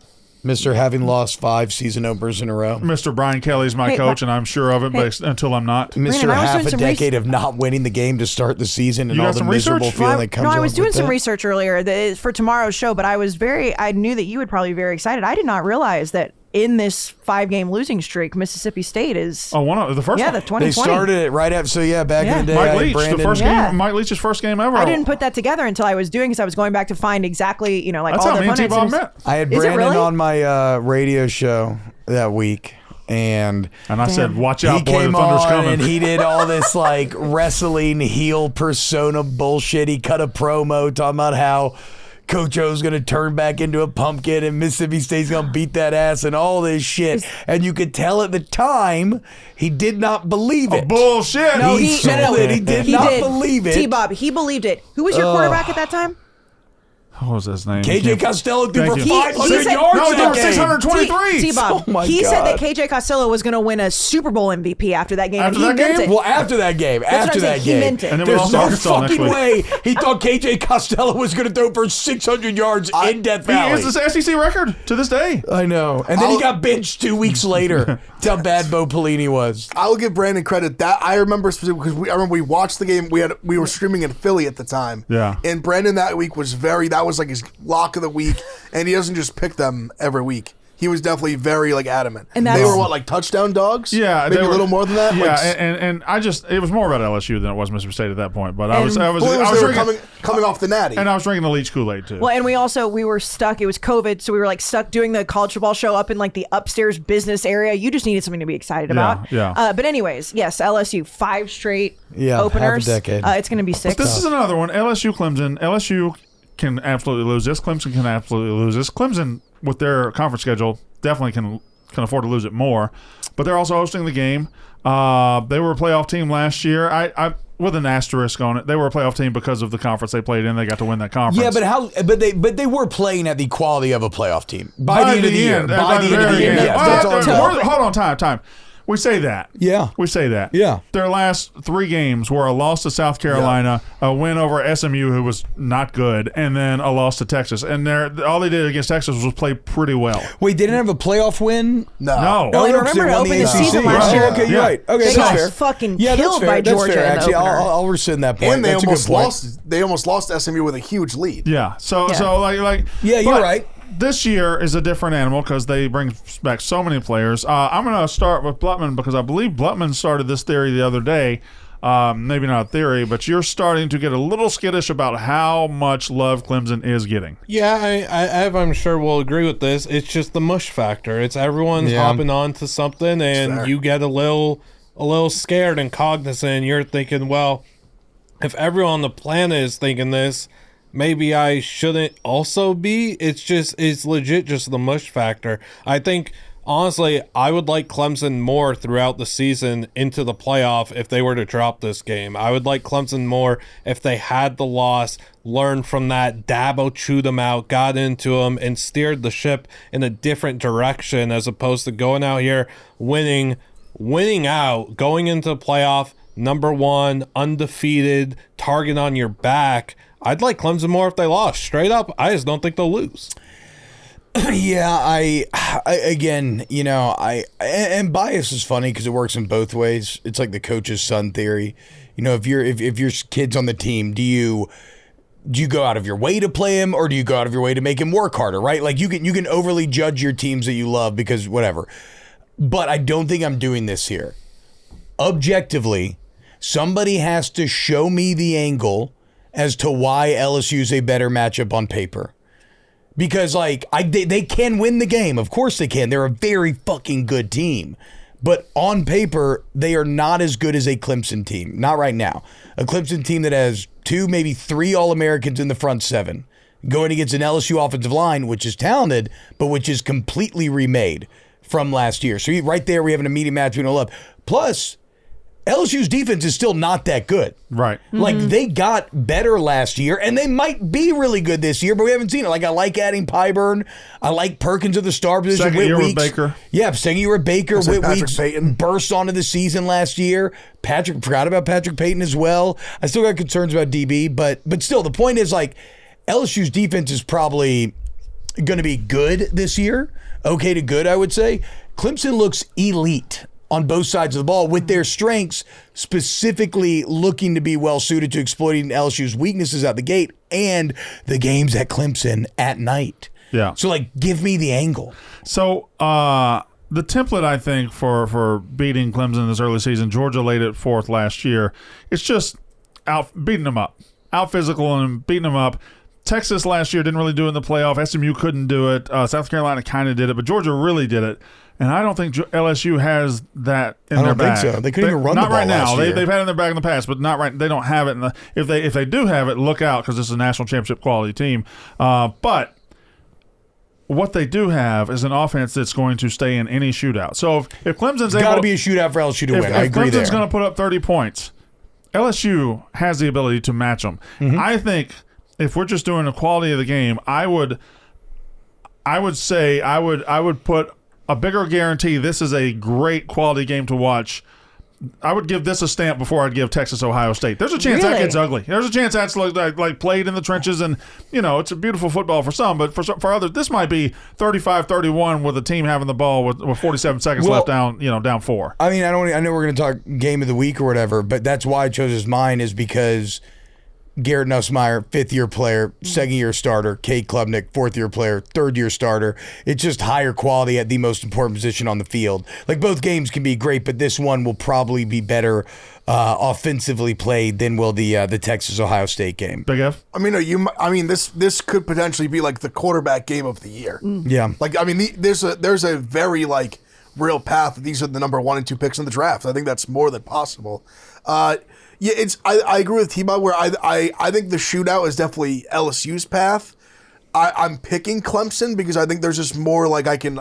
Mr. having lost 5 season openers in a row. Mr. Brian Kelly's my Hey, coach, and I'm sure of it, but until I'm not. Mr. Brandon, I was half doing a some decade of not winning the game to start the season and You all got the some miserable research? feeling that comes No, I along was doing with some that. research earlier for tomorrow's show, but I knew that you would probably be very excited. I did not realize that in this 5-game losing streak, Mississippi State is Oh, the first the one. 2020. They started it right after. So back in the day, Mike I had Leach, Brandon, the first Yeah. game. Mike Leach's first game ever. I didn't put that together until I was doing because I was going back to find exactly, That's all how the me and opponents. T-Bob met. I had Is it Brandon really? on my radio show that week, and And I said, "Watch out, he boy! The came thunder's on coming." and he did all this like wrestling heel persona bullshit. He cut a promo talking about how Coach O's going to turn back into a pumpkin and Mississippi State's going to beat that ass and all this shit. And you could tell at the time he did not believe it. Bullshit. No, He sold it. He did not believe it. T-Bob, he believed it. Who was your quarterback at that time? What was his name? KJ Costello threw for Thank you. 500 said- yards No, in they that were game. 623. T-Bob, Oh my he said that God. KJ Costello was going to win a Super Bowl MVP after that game. After and he that meant game? it. Well, after that game, what I'm saying. He meant it. And then we There's lost no Arkansas next fucking week. way he thought KJ Costello was going to throw for 600 yards in Death He Valley. is the SEC record to this day. I know. And then he got benched 2 weeks later. That's how bad Bo Pelini was. I will give Brandon credit. That I remember specifically because I remember we watched the game. We were streaming in Philly at the time. Yeah. And Brandon that week that was like his lock of the week, and he doesn't just pick them every week. He was definitely very adamant. And they that's- were what, touchdown dogs? Yeah, maybe they a were- little more than that. Yeah, Like, and I just it was more about LSU than it was Mississippi State at that point. But I was well, they were drinking, coming off the natty. and I was drinking the Leach Kool-Aid too. Well, and we were stuck. It was COVID, so we were stuck doing the college football show up in the upstairs business area. You just needed something to be excited about. yeah. But anyways, yes, LSU 5 straight Yeah, openers. half a decade. It's going to be 6. This is another one. LSU Clemson. LSU can absolutely lose this. Clemson can absolutely lose this. Clemson with their conference schedule definitely can afford to lose it more, but they're also hosting the game. They were a playoff team last year. I with an asterisk on it. They were a playoff team because of the conference they played in. They got to win that conference. Yeah, but they were playing at the quality of a playoff team by the end of the year. By the end of the very year, end. yes, Well, that's all I'm saying. hold on, time. We say that. Yeah. We say that. Yeah. Their last 3 games were a loss to South Carolina, a win over SMU, who was not good, and then a loss to Texas. And all they did against Texas was play pretty well. Wait, they didn't have a playoff win? No. Well, and Oh, remember they to won open the ACC. season last year. Oh, okay, you're Yeah. right. Okay, They that's got fair. fucking Yeah, that's killed fair. by That's Georgia fair. in the Actually, opener. I'll rescind that point. and they That's a good almost point. lost. They almost lost SMU with a huge lead. Yeah. So Yeah, you're but right. This year is a different animal because they bring back so many players. I'm going to start with Blutman because I believe Blutman started this theory the other day. Maybe not a theory, but you're starting to get a little skittish about how much love Clemson is getting. Yeah, I'm sure we'll agree with this. It's just the mush factor. It's everyone's hopping on to something, and you get a little scared and cognizant. You're thinking, well, if everyone on the planet is thinking this, maybe I shouldn't also be. It's legit just the mush factor. I think, honestly, I would like Clemson more throughout the season into the playoff if they were to drop this game. I would like Clemson more if they had the loss, learned from that, Dabo chewed them out, got into them, and steered the ship in a different direction as opposed to going out here, winning out, going into the playoff, number 1, undefeated, target on your back. I'd like Clemson more if they lost. Straight up, I just don't think they'll lose. Yeah, I again, and bias is funny because it works in both ways. It's like the coach's son theory. If your kid's on the team, do you go out of your way to play him, or do you go out of your way to make him work harder? Right? Like you can overly judge your teams that you love because whatever. But I don't think I'm doing this here. Objectively, somebody has to show me the angle as to why LSU is a better matchup on paper. Because, they can win the game. Of course they can. They're a very fucking good team. But on paper, they are not as good as a Clemson team. Not right now. A Clemson team that has 2, maybe 3 All-Americans in the front 7. Going against an LSU offensive line, which is talented, but which is completely remade from last year. So right there, we have an immediate match we don't love. Plus, LSU's defense is still not that good. Right. Like, they got better last year, and they might be really good this year, but we haven't seen it. Like, I like adding Pyburn. I like Perkins at the star position. Second year with Baker. Yeah, second year with Baker. Whit Weeks Payton burst onto the season last year. Forgot about Patrick Payton as well. I still got concerns about DB, but still, the point is, LSU's defense is probably going to be good this year. Okay to good, I would say. Clemson looks elite on both sides of the ball, with their strengths specifically looking to be well suited to exploiting LSU's weaknesses out the gate and the games at Clemson at night. Yeah. So, give me the angle. So, the template, I think, for beating Clemson this early season, Georgia laid it forth last year. It's just beating them up, out physical and beating them up. Texas last year didn't really do it in the playoff. SMU couldn't do it. South Carolina kind of did it, but Georgia really did it. And I don't think LSU has that in their bag. I don't think so. They couldn't even run the ball right now. last year. They've had it in their bag in the past, but not right. They don't have it. If they do have it, look out, because this is a national championship quality team. But what they do have is an offense that's going to stay in any shootout. So if Clemson's able, got to be a shootout for LSU to win. I agree there. If Clemson's going to put up 30 points, LSU has the ability to match them. Mm-hmm. I think if we're just doing the quality of the game, I would put a bigger guarantee this is a great quality game to watch. I would give this a stamp before I'd give Texas Ohio State. There's a chance that gets ugly. There's a chance that's like played in the trenches, and it's a beautiful football for some, but for others, this might be 35-31 with a team having the ball with 47 seconds left down 4. I mean, I know we're going to talk game of the week or whatever, but that's why I chose his mine, is because Garrett Nussmeier, 5th-year player, 2nd-year starter. Cade Klubnik, 4th-year player, 3rd-year starter. It's just higher quality at the most important position on the field. Both games can be great, but this one will probably be better offensively played than will the Texas-Ohio State game. Big F? This could potentially be the quarterback game of the year. Yeah. There's a very real path. These are the number 1 and 2 picks in the draft. I think that's more than possible. Yeah, I agree with T-Bot where I think the shootout is definitely LSU's path. I'm picking Clemson because I think there's just more I can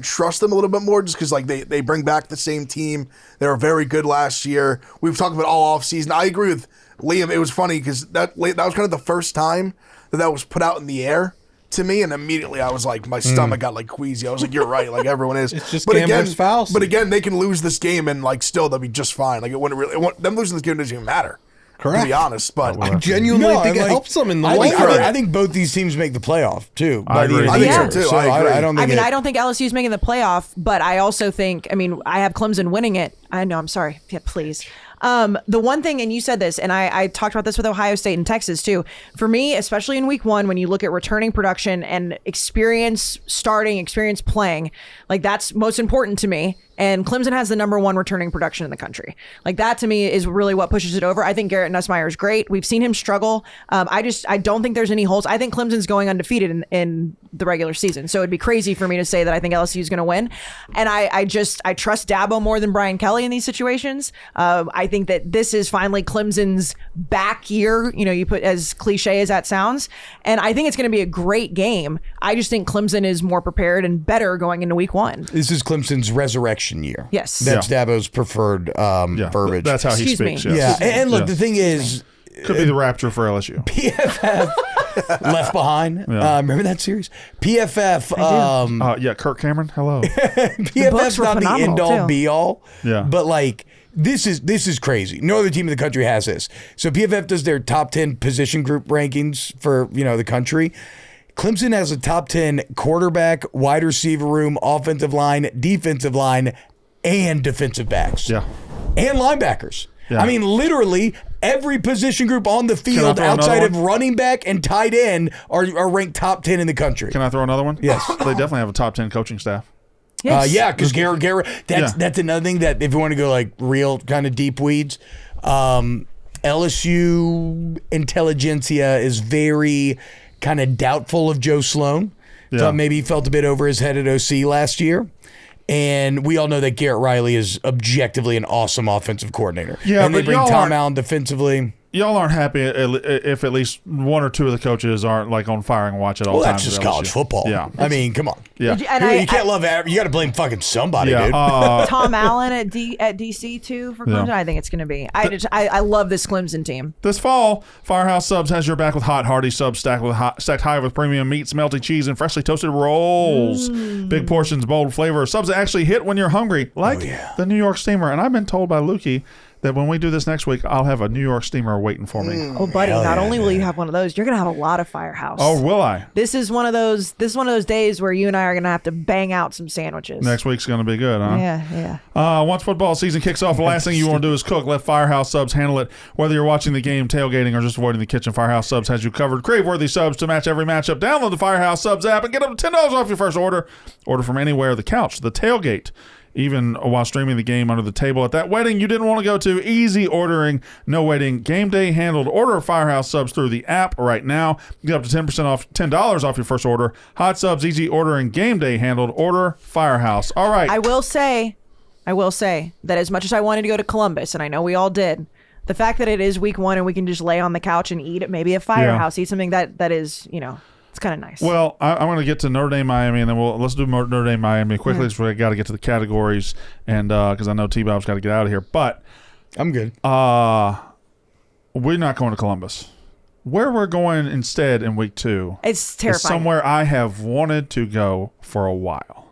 trust them a little bit more, just because they bring back the same team. They were very good last year. We've talked about all offseason. I agree with Liam. It was funny because that was kind of the first time that was put out in the air to me, and immediately I was my stomach got queasy. I was you're right, everyone is. It's just gambler's fallacy. But again, they can lose this game and still they'll be just fine. Them losing this game doesn't even matter. Correct. To be honest, but I genuinely think it helps them in the long run. I think both these teams make the playoff too. I agree. I think so too. So I don't think I don't think LSU's making the playoff, but I also think, I have Clemson winning it. I know, I'm sorry. Yeah, please. The one thing, and you said this, and I talked about this with Ohio State and Texas too. For me, especially in week 1, when you look at returning production and experience starting, experience playing, that's most important to me. And Clemson has the number 1 returning production in the country. That to me is really what pushes it over. I think Garrett Nussmeier is great. We've seen him struggle. I don't think there's any holes. I think Clemson's going undefeated in the regular season. So it'd be crazy for me to say that I think LSU is going to win. And I trust Dabo more than Brian Kelly in these situations. I think that this is finally Clemson's back year. You put, as cliche as that sounds. And I think it's going to be a great game. I just think Clemson is more prepared and better going into week 1. This is Clemson's resurrection year. Yes. That's Dabo's preferred verbiage. That's how he Excuse speaks. me. Yes. Yeah, and look, the thing is, could be the rapture for LSU. PFF Left Behind. Yeah. Remember that series? PFF. Kirk Cameron. Hello. PFF's not the end all be all. Yeah. But this is crazy. No other team in the country has this. So PFF does their top 10 position group rankings for the country. Clemson has a top 10 quarterback, wide receiver room, offensive line, defensive line, and defensive backs. Yeah. And linebackers. Yeah. I mean, literally every position group on the field outside of running back and tight end are ranked top 10 in the country. Can I throw another one? Yes. They definitely have a top 10 coaching staff. Yes. Yeah, because Garrett, that's another thing that if you want to go like real kind of deep weeds, LSU intelligentsia is very kind of doubtful of Joe Sloan. Yeah. Thought maybe he felt a bit over his head at OC last year. And we all know that Garrett Riley is objectively an awesome offensive coordinator. Yeah, and they but bring y'all Tom aren't- Allen defensively. Y'all aren't happy if at least one or two of the coaches aren't like on firing watch at all Well, times. that's just at LSU. college football. Yeah. I mean, come on. Yeah. You can't love it. You got to blame fucking somebody, Yeah. dude. Tom Allen at DC too for Clemson. Yeah. I think it's going to be. I love this Clemson team. This fall, Firehouse Subs has your back with hot, hearty subs stacked high with premium meats, melty cheese, and freshly toasted rolls. Big portions, bold flavor. Subs that actually hit when you're hungry, like the New York Steamer. And I've been told by Lukey that when we do this next week, I'll have a New York Steamer waiting for me. Oh, buddy! Not only will you have one of those, you're going to have a lot of Firehouse. Oh, will I? This is one of those days where you and I are going to have to bang out some sandwiches. Next week's going to be good, huh? Yeah. Once football season kicks off, the last thing you want to do is cook. Let Firehouse Subs handle it. Whether you're watching the game, tailgating, or just avoiding the kitchen, Firehouse Subs has you covered. Crave-worthy subs to match every matchup. Download the Firehouse Subs app and get up to $10 off your first order. Order from anywhere, the couch, the tailgate, even while streaming the game under the table at that wedding you didn't want to go to. Easy ordering, no waiting, game day handled. Order Firehouse Subs through the app right now. Get up to $10 off your first order. Hot subs, easy ordering, game day handled. Order Firehouse. All right. I will say that as much as I wanted to go to Columbus, and I know we all did, the fact that it is week 1 and we can just lay on the couch and eat at maybe a Firehouse, eat something that is, it's kind of nice. Well, I'm going to get to Notre Dame, Miami, and then let's do Notre Dame, Miami quickly. So we got to get to the categories, and because I know T-Bob's got to get out of here. But I'm good. we're not going to Columbus. Where we're going instead in week 2 it's is terrifying. somewhere I have wanted to go for a while.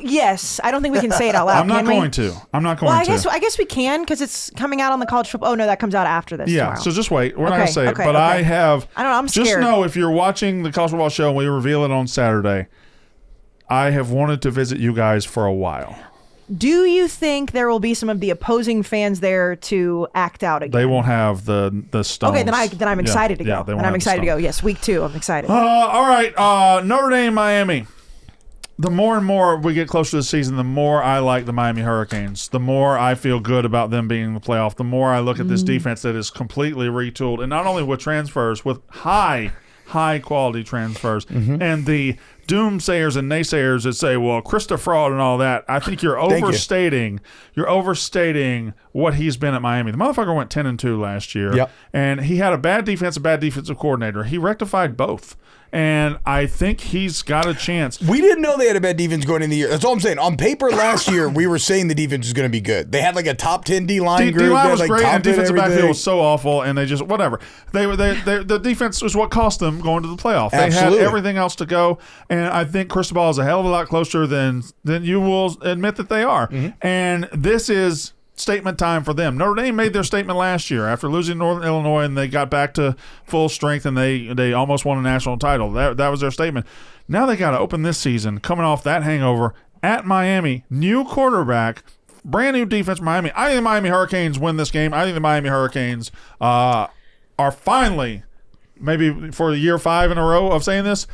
Yes, I don't think we can say it out loud. I'm not can we? going to. I'm not going Well, to. I guess we can because it's coming out on the college football. Oh no, that comes out after this. Yeah, tomorrow. so just wait. We're not going to say it. Okay, But okay. I have. I don't know. I'm just scared. know if you're watching the college football show and we reveal it on Saturday, I have wanted to visit you guys for a while. Do you think there will be some of the opposing fans there to act out again? They won't have the stones. Okay, then I'm excited to go. Yeah, they won't and I'm have the excited to go. stones. Yes, week 2. I'm excited. All right, Notre Dame, Miami. The more and more we get closer to the season, the more I like the Miami Hurricanes. The more I feel good about them being in the playoff. The more I look at this defense that is completely retooled, and not only with transfers, with high quality transfers, and the doomsayers and naysayers that say, well, Krista fraud and all that. I think you're overstating. You're overstating what he's been at Miami. The motherfucker went 10-2 last year, and he had a bad defense, a bad defensive coordinator. He rectified both. And I think he's got a chance. We didn't know they had a bad defense going into the year. That's all I'm saying. On paper last year, we were saying the defense was going to be good. They had like a top 10 D-line group. D-line They was had, like, great, top and 10 defensive everything. backfield was so awful, and they just, whatever. The defense was what cost them going to the playoff. They Absolutely. had everything else to go, and I think Cristobal is a hell of a lot closer than you will admit that they are. And this is statement time for them. Notre Dame made their statement last year after losing Northern Illinois, and they got back to full strength, and they almost won a national title. That was their statement. Now they got to open this season coming off that hangover at Miami. New quarterback, brand new defense. Miami. I think the Miami Hurricanes win this game. I think the Miami Hurricanes are finally, maybe for year 5 in a row of saying this,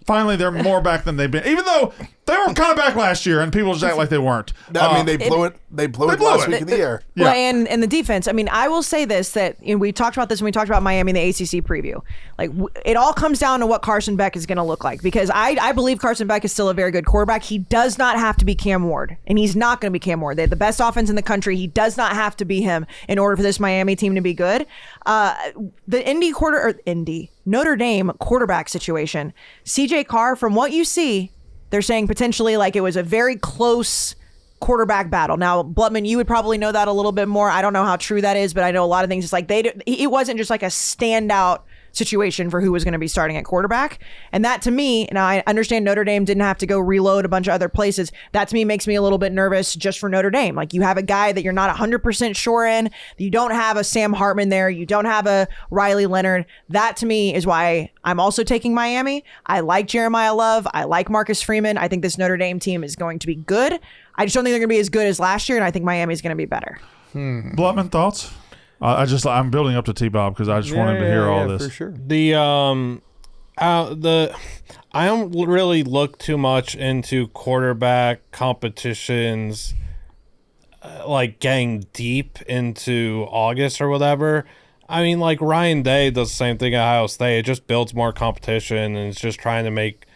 finally they're more back than they've been. Even though they were kind of back last year, and people just act like they weren't. I mean, they blew it. They blew it last week of the year. Yeah. Well, and the defense. I mean, I will say this, that we talked about this when we talked about Miami in the ACC preview. Like, it all comes down to what Carson Beck is going to look like, because I believe Carson Beck is still a very good quarterback. He does not have to be Cam Ward, and he's not going to be Cam Ward. They have the best offense in the country. He does not have to be him in order for this Miami team to be good. The Notre Dame quarterback situation, CJ Carr, from what you see, they're saying potentially like it was a very close quarterback battle. Now, Blutman, you would probably know that a little bit more. I don't know how true that is, but I know a lot of things. It's like it wasn't just like a standout situation for who was going to be starting at quarterback. And that to me, now I understand Notre Dame didn't have to go reload a bunch of other places. That to me makes me a little bit nervous just for Notre Dame. Like, you have a guy that you're not 100% sure in. You don't have a Sam Hartman there. You don't have a Riley Leonard. That to me is why I'm also taking Miami. I like Jeremiah Love. I like Marcus Freeman. I think this Notre Dame team is going to be good. I just don't think they're going to be as good as last year, and I think Miami is going to be better. Blutman, thoughts? I'm building up to T-Bob because I just want him to hear all this. For sure. I don't really look too much into quarterback competitions, like getting deep into August or whatever. I mean, like Ryan Day does the same thing at Ohio State. It just builds more competition, and it's just trying to make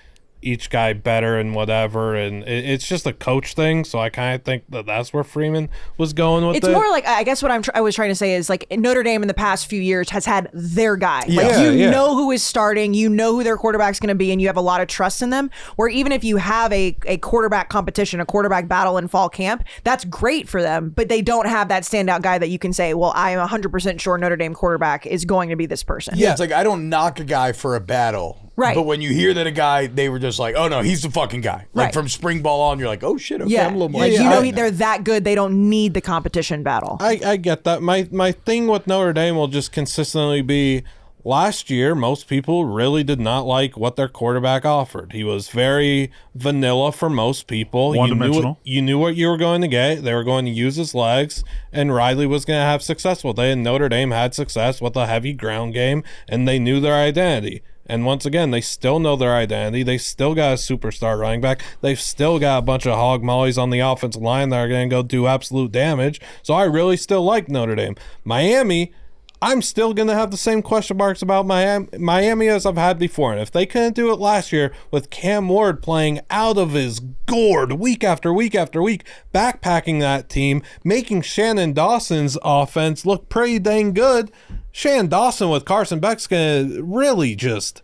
each guy better and whatever, and it's just a coach thing. So I kind of think that's where Freeman was going with it. It's more like, I guess what I was trying to say is, like, Notre Dame in the past few years has had their guy. Like, you know who is starting, you know who their quarterback's going to be, and you have a lot of trust in them. Where even if you have a quarterback competition, a quarterback battle in fall camp, that's great for them, but they don't have that standout guy that you can say, well, I am 100% sure Notre Dame quarterback is going to be this person. Yeah, it's like, I don't knock a guy for a battle. Right. But when you hear that a guy, they were just like, oh no, he's the fucking guy. Like, from spring ball on, you're like, oh shit, okay, I'm a little more. Like, you know, they're that good. They don't need the competition battle. I get that. My thing with Notre Dame will just consistently be, last year, most people really did not like what their quarterback offered. He was very vanilla for most people. One-dimensional. You knew what you were going to get. They were going to use his legs, and Riley was going to have success with it. And Notre Dame had success with a heavy ground game, and they knew their identity. And once again, they still know their identity. They still got a superstar running back. They've still got a bunch of hog mollies on the offensive line that are going to go do absolute damage. So I really still like Notre Dame. Miami, I'm still going to have the same question marks about Miami as I've had before. And if they couldn't do it last year with Cam Ward playing out of his gourd week after week after week, backpacking that team, making Shannon Dawson's offense look pretty dang good, Shannon Dawson with Carson Beck's going to really just...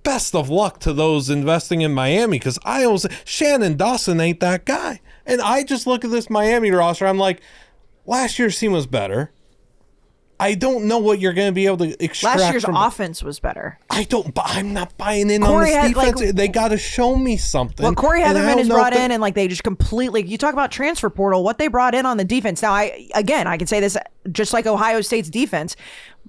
best of luck to those investing in Miami, because Shannon Dawson ain't that guy. And I just look at this Miami roster, I'm like, last year's team was better. I don't know what you're going to be able to extract. Last year's offense was better. I'm not buying in on this defense. They got to show me something. What Corey Heatherman has brought in, and like they just completely, you talk about transfer portal, what they brought in on the defense. Now, I can say this, just like Ohio State's defense,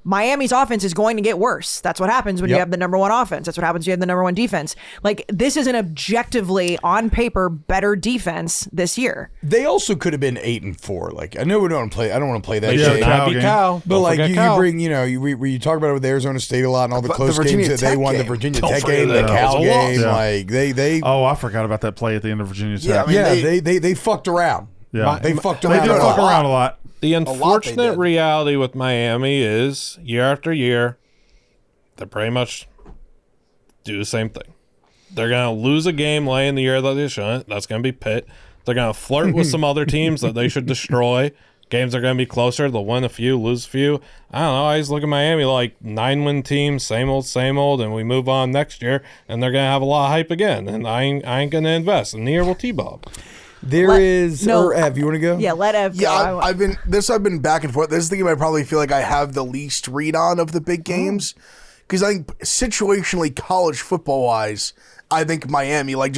Miami's offense is going to get worse. That's what happens when you have the number one offense. That's what happens when you have the number one defense. Like, this is an objectively, on paper, better defense this year. They also could have been 8-4. Like, I know we don't want to play. I don't want to play that Yeah, game. Cal game. Cal. But like you bring, you talk about it with Arizona State a lot and all the close games that they won, the Virginia Tech game, the Cal game. Like they. Oh, I forgot about that play at the end of Virginia Tech. They fucked around. Yeah, they fucked around. They did fuck around a lot. The unfortunate reality with Miami is, year after year, they pretty much do the same thing. They're going to lose a game late in the year that they shouldn't. That's going to be Pitt. They're going to flirt with some other teams that they should destroy. Games are going to be closer. They'll win a few, lose a few. I don't know. I just look at Miami like 9-win team, same old, and we move on next year, and they're going to have a lot of hype again. And I ain't going to invest. And neither will T-Bob. Ev, you want to go? Yeah, let Ev go. Yeah, I've been back and forth. This is the game I probably feel like I have the least read on of the big games, because I think situationally, college football wise, I think Miami, like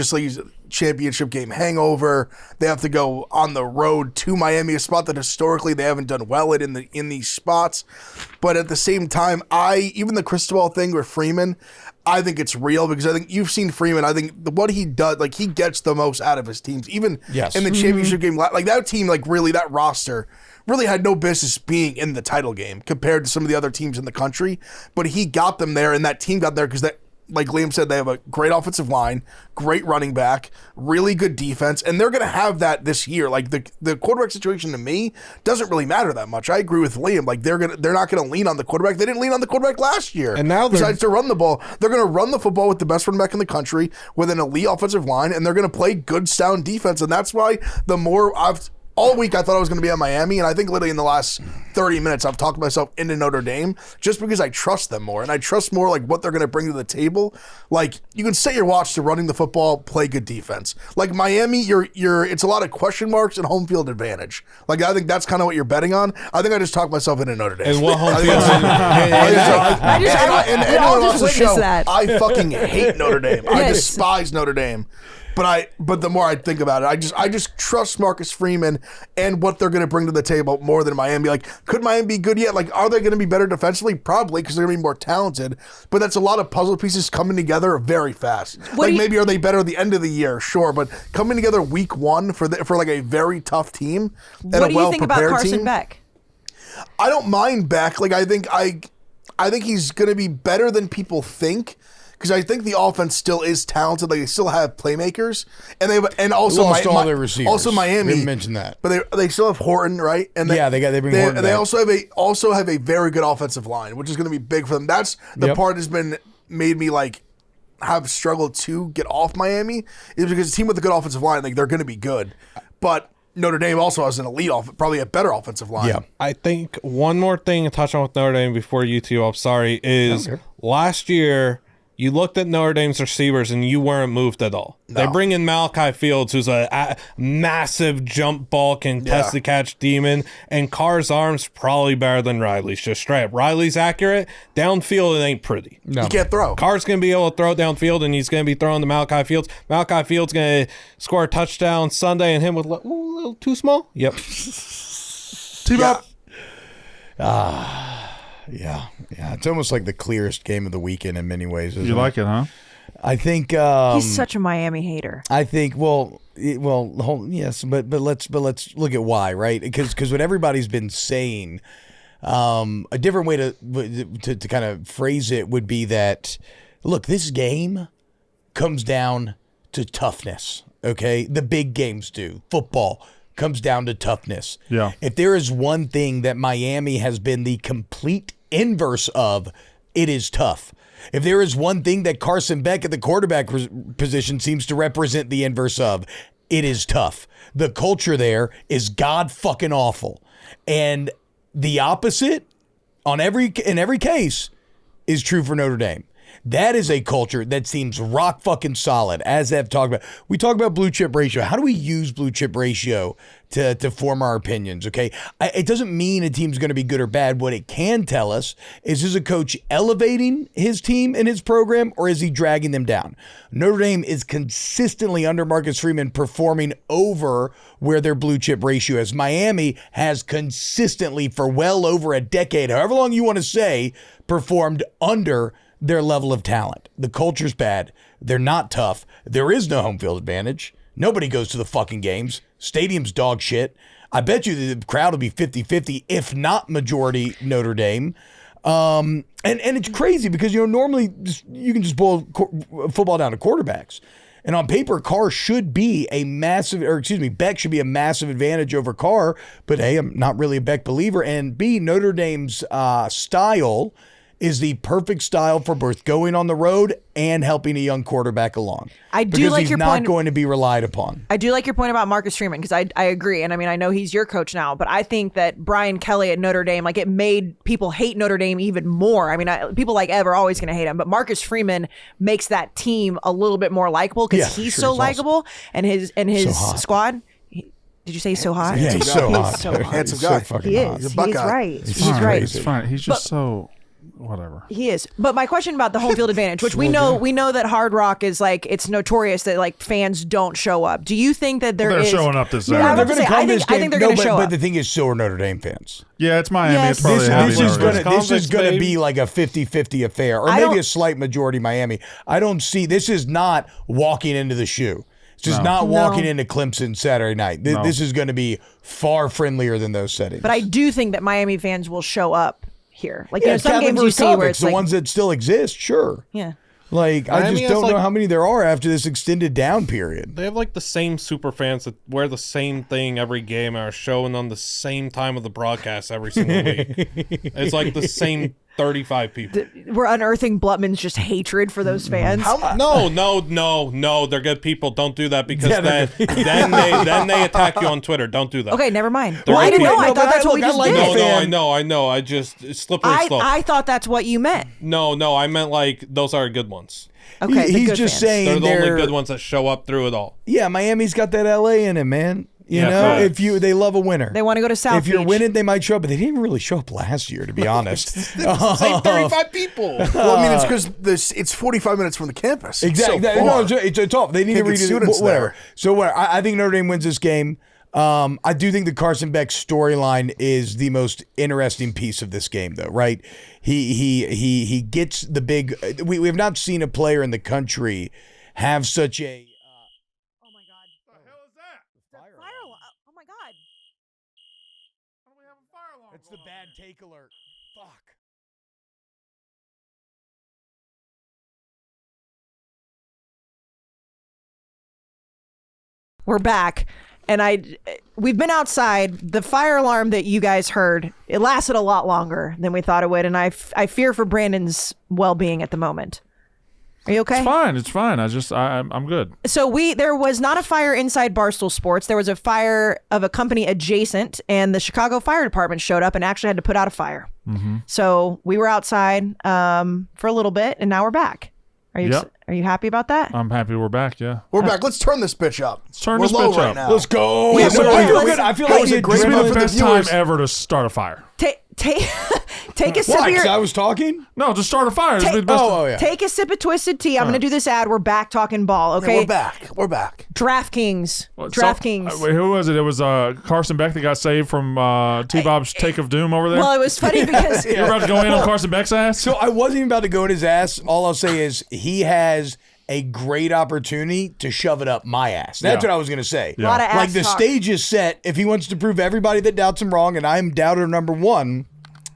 championship game hangover. They have to go on the road to Miami, a spot that historically they haven't done well in these spots. But at the same time, even the Cristobal thing with Freeman, I think it's real, because I think you've seen Freeman. I think what he does, like, he gets the most out of his teams, even in the championship game. Like, that team, like, really, that roster really had no business being in the title game compared to some of the other teams in the country. But he got them there, and that team got there because like Liam said, they have a great offensive line, great running back, really good defense, and they're going to have that this year. Like, the quarterback situation to me doesn't really matter that much. I agree with Liam. Like, they're not going to lean on the quarterback. They didn't lean on the quarterback last year. And now besides to run the ball, they're going to run the football with the best running back in the country with an elite offensive line, and they're going to play good, sound defense. And that's why the more all week I thought I was going to be at Miami, and I think literally in the last 30 minutes I've talked myself into Notre Dame just because I trust them more, and I trust more like what they're going to bring to the table. Like, you can set your watch to running the football, play good defense. Like Miami, it's a lot of question marks and home field advantage. Like, I think that's kind of what you're betting on. I think I just talked myself into Notre Dame. And what home field? Anyone wants to show that. I fucking hate Notre Dame. I despise Notre Dame. But the more I think about it, I just trust Marcus Freeman and what they're going to bring to the table more than Miami. Like, could Miami be good yet? Like, are they going to be better defensively? Probably, because they're going to be more talented. But that's a lot of puzzle pieces coming together very fast. Maybe are they better at the end of the year? Sure, but coming together week one for like a very tough team and what a do you think about well-prepared Carson team. Beck? I don't mind Beck. Like, I think he's going to be better than people think. Because I think the offense still is talented. Like, they still have playmakers, and also lost all their receivers. Also Miami. We didn't mention that, but they still have Horton, right? And they bring Horton. And they also have a very good offensive line, which is going to be big for them. That's the part that's made me like have struggled to get off Miami, is because a team with a good offensive line, like, they're going to be good, but Notre Dame also has an elite probably a better offensive line. Yeah. I think one more thing to touch on with Notre Dame before you two up, is last year. You looked at Notre Dame's receivers and you weren't moved at all. No. They bring in Malachi Fields, who's a massive jump ball, contested catch demon, and Carr's arm's probably better than Riley's, just straight up. Riley's accurate. Downfield, it ain't pretty. No. He can't throw. Carr's going to be able to throw it downfield, and he's going to be throwing to Malachi Fields. Malachi Fields going to score a touchdown Sunday, and him with a little too small? Yep. T-Bop. Yeah. It's almost like the clearest game of the weekend in many ways. You like it, huh? I think he's such a Miami hater. I think yes, but let's look at why, right? Because what everybody's been saying, a different way to kind of phrase it would be that, look, this game comes down to toughness. Okay, the big games do. Football comes down to toughness. Yeah. If there is one thing that Miami has been the complete inverse of, it is tough. If there is one thing that Carson Beck at the quarterback position seems to represent the inverse of, it is tough. The culture there is god fucking awful. And the opposite in every case is true for Notre Dame. That is a culture that seems rock fucking solid, as I've talked about. We talk about blue chip ratio. How do we use blue chip ratio to form our opinions, okay? It doesn't mean a team's going to be good or bad. What it can tell us is a coach elevating his team and his program, or is he dragging them down? Notre Dame is consistently under Marcus Freeman performing over where their blue chip ratio is. Miami has consistently for well over a decade, however long you want to say, performed under their level of talent. The culture's bad. They're not tough. There is no home field advantage. Nobody goes to the fucking games. Stadium's dog shit. I bet you the crowd will be 50-50, if not majority Notre Dame. And it's crazy because, normally you can just boil football down to quarterbacks. And on paper, Beck should be a massive advantage over Carr. But A, I'm not really a Beck believer. And B, Notre Dame's style is the perfect style for both going on the road and helping a young quarterback along. I do like your point. He's not going to be relied upon. I do like your point about Marcus Freeman, because I agree. And I mean, I know he's your coach now, but I think that Brian Kelly at Notre Dame, like, it made people hate Notre Dame even more. I mean, people like Ev are always going to hate him, but Marcus Freeman makes that team a little bit more likable because he's so likable, and his squad. Did you say he's so hot? Yeah, he's so hot. So hot. Handsome guy. So fucking He hot. is. He's right. He's right. It's fine. He's just so whatever. He is. But my question about the home field advantage, which we know that Hard Rock is like, it's notorious that like fans don't show up. Do you think that they're showing up this Yeah, they're going to come this game. I think they're going to show up. But the thing is, so are Notre Dame fans. Yeah, it's Miami. Yes. It's probably This is going to be like a 50-50 affair, or maybe a slight majority Miami. I don't see. This is not walking into the shoe. It's just not walking into Clemson Saturday night. This is going to be far friendlier than those settings. But I do think that Miami fans will show up here. Like, some Catholic games you see where it's the like, ones that still exist, sure. Yeah. Like, I just don't know how many there are after this extended down period. They have like the same super fans that wear the same thing every game and are showing on the same time of the broadcast every single week. It's like the same 35 people. We're unearthing Blutman's just hatred for those fans. No. They're good people. Don't do that because then they attack you on Twitter. Don't do that. Okay, never mind. Well, I didn't know. no, I thought that's what we just did. I know. I just slippery slope. I thought that's what you meant. No. I meant like those are good ones. Okay, he's just saying they're the only good ones that show up through it all. Yeah, Miami's got that LA in it, man. You know, they love a winner. They want to go to South If you're Beach. winning, they might show up, but they didn't even really show up last year, to be honest. Same 35 people. Well, I mean, it's because it's 45 minutes from the campus. Exactly. So it's tough. They need to read students whatever. there. So what? I think Notre Dame wins this game. I do think the Carson Beck storyline is the most interesting piece of this game, though. Right? He gets the big. We have not seen a player in the country have such a. Oh my God! What the hell is that? Fire alarm! Oh my God! Why don't we have a fire alarm? It's the bad take alert. Fuck. We're back, and we've been outside. The fire alarm that you guys heard, it lasted a lot longer than we thought it would, and I fear for Brandon's well-being at the moment. Are you okay? It's fine. I'm good. So there was not a fire inside Barstool Sports. There was a fire of a company adjacent, and the Chicago Fire Department showed up and actually had to put out a fire. Mm-hmm. So we were outside for a little bit, and now we're back. Are you happy about that? I'm happy we're back, yeah. We're back. Let's turn this bitch up. Let's turn We're this low bitch right up. now. Let's go. Yeah, I feel good. I feel like was a great It's moment the for the best time viewers. ever to start a fire. Take a sip Why? of Because I your... was talking? No, to start a fire. It's the best Oh, yeah. Take a sip of Twisted Tea. I'm going to do this ad. We're back talking ball, okay? Yeah, we're back. DraftKings. DraftKings. Wait, who was it? It was Carson Beck that got saved from T-Bob's Take of Doom over there? Well, it was funny because... You're about to go in on Carson Beck's ass? So I wasn't even about to go in his ass. All I'll say is he has a great opportunity to shove it up my ass. That's Yeah. what I was going to say. A lot of ass Like the talk. stage is set. If he wants to prove everybody that doubts him wrong, and I'm doubter number one,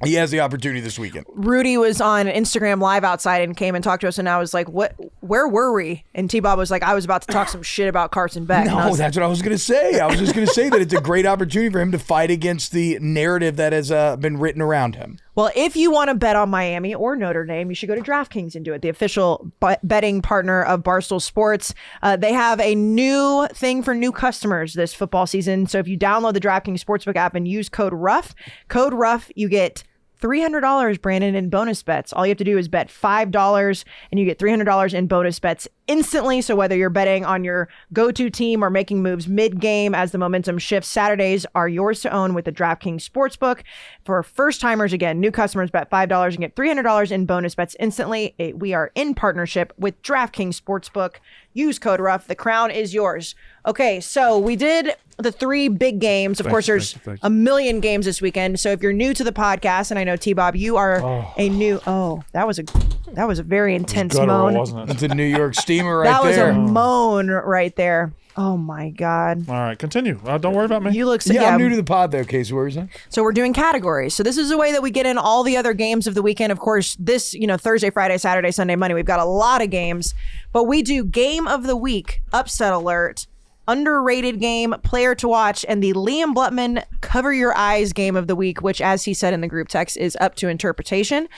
he has the opportunity this weekend. Rudy was on Instagram Live outside and came and talked to us, and I was like, "What? Where were we?" And T-Bob was like, "I was about to talk some shit about Carson Beck." And I No, was- that's what I was going to say. I was just going to say that it's a great opportunity for him to fight against the narrative that has been written around him. Well, if you want to bet on Miami or Notre Dame, you should go to DraftKings and do it, the official betting partner of Barstool Sports. They have a new thing for new customers this football season. So if you download the DraftKings Sportsbook app and use code RUFF, you get $300, Brandon, in bonus bets. All you have to do is bet $5 and you get $300 in bonus bets instantly. So whether you're betting on your go-to team or making moves mid-game as the momentum shifts, Saturdays are yours to own with the DraftKings Sportsbook. For first-timers, again, new customers bet $5 and get $300 in bonus bets instantly. We are in partnership with DraftKings Sportsbook. Use code RUFF. The crown is yours. Okay, so we did the 3 big games. Of course, there's a million games this weekend. So if you're new to the podcast, and I know T-Bob, you are a new. Oh, that was a very intense moan. Wasn't it? It's a New York steamer right That was there. a moan right there. Oh my God. All right, continue. Don't worry about me. You look so. Yeah, I'm new to the pod though, Kayce. What were you saying? So we're doing categories. So this is a way that we get in all the other games of the weekend. Of course, this, Thursday, Friday, Saturday, Sunday, Monday, we've got a lot of games, but we do game of the week, upset alert, underrated game, player to watch, and the Liam Blutman cover your eyes game of the week, which, as he said in the group text, is up to interpretation.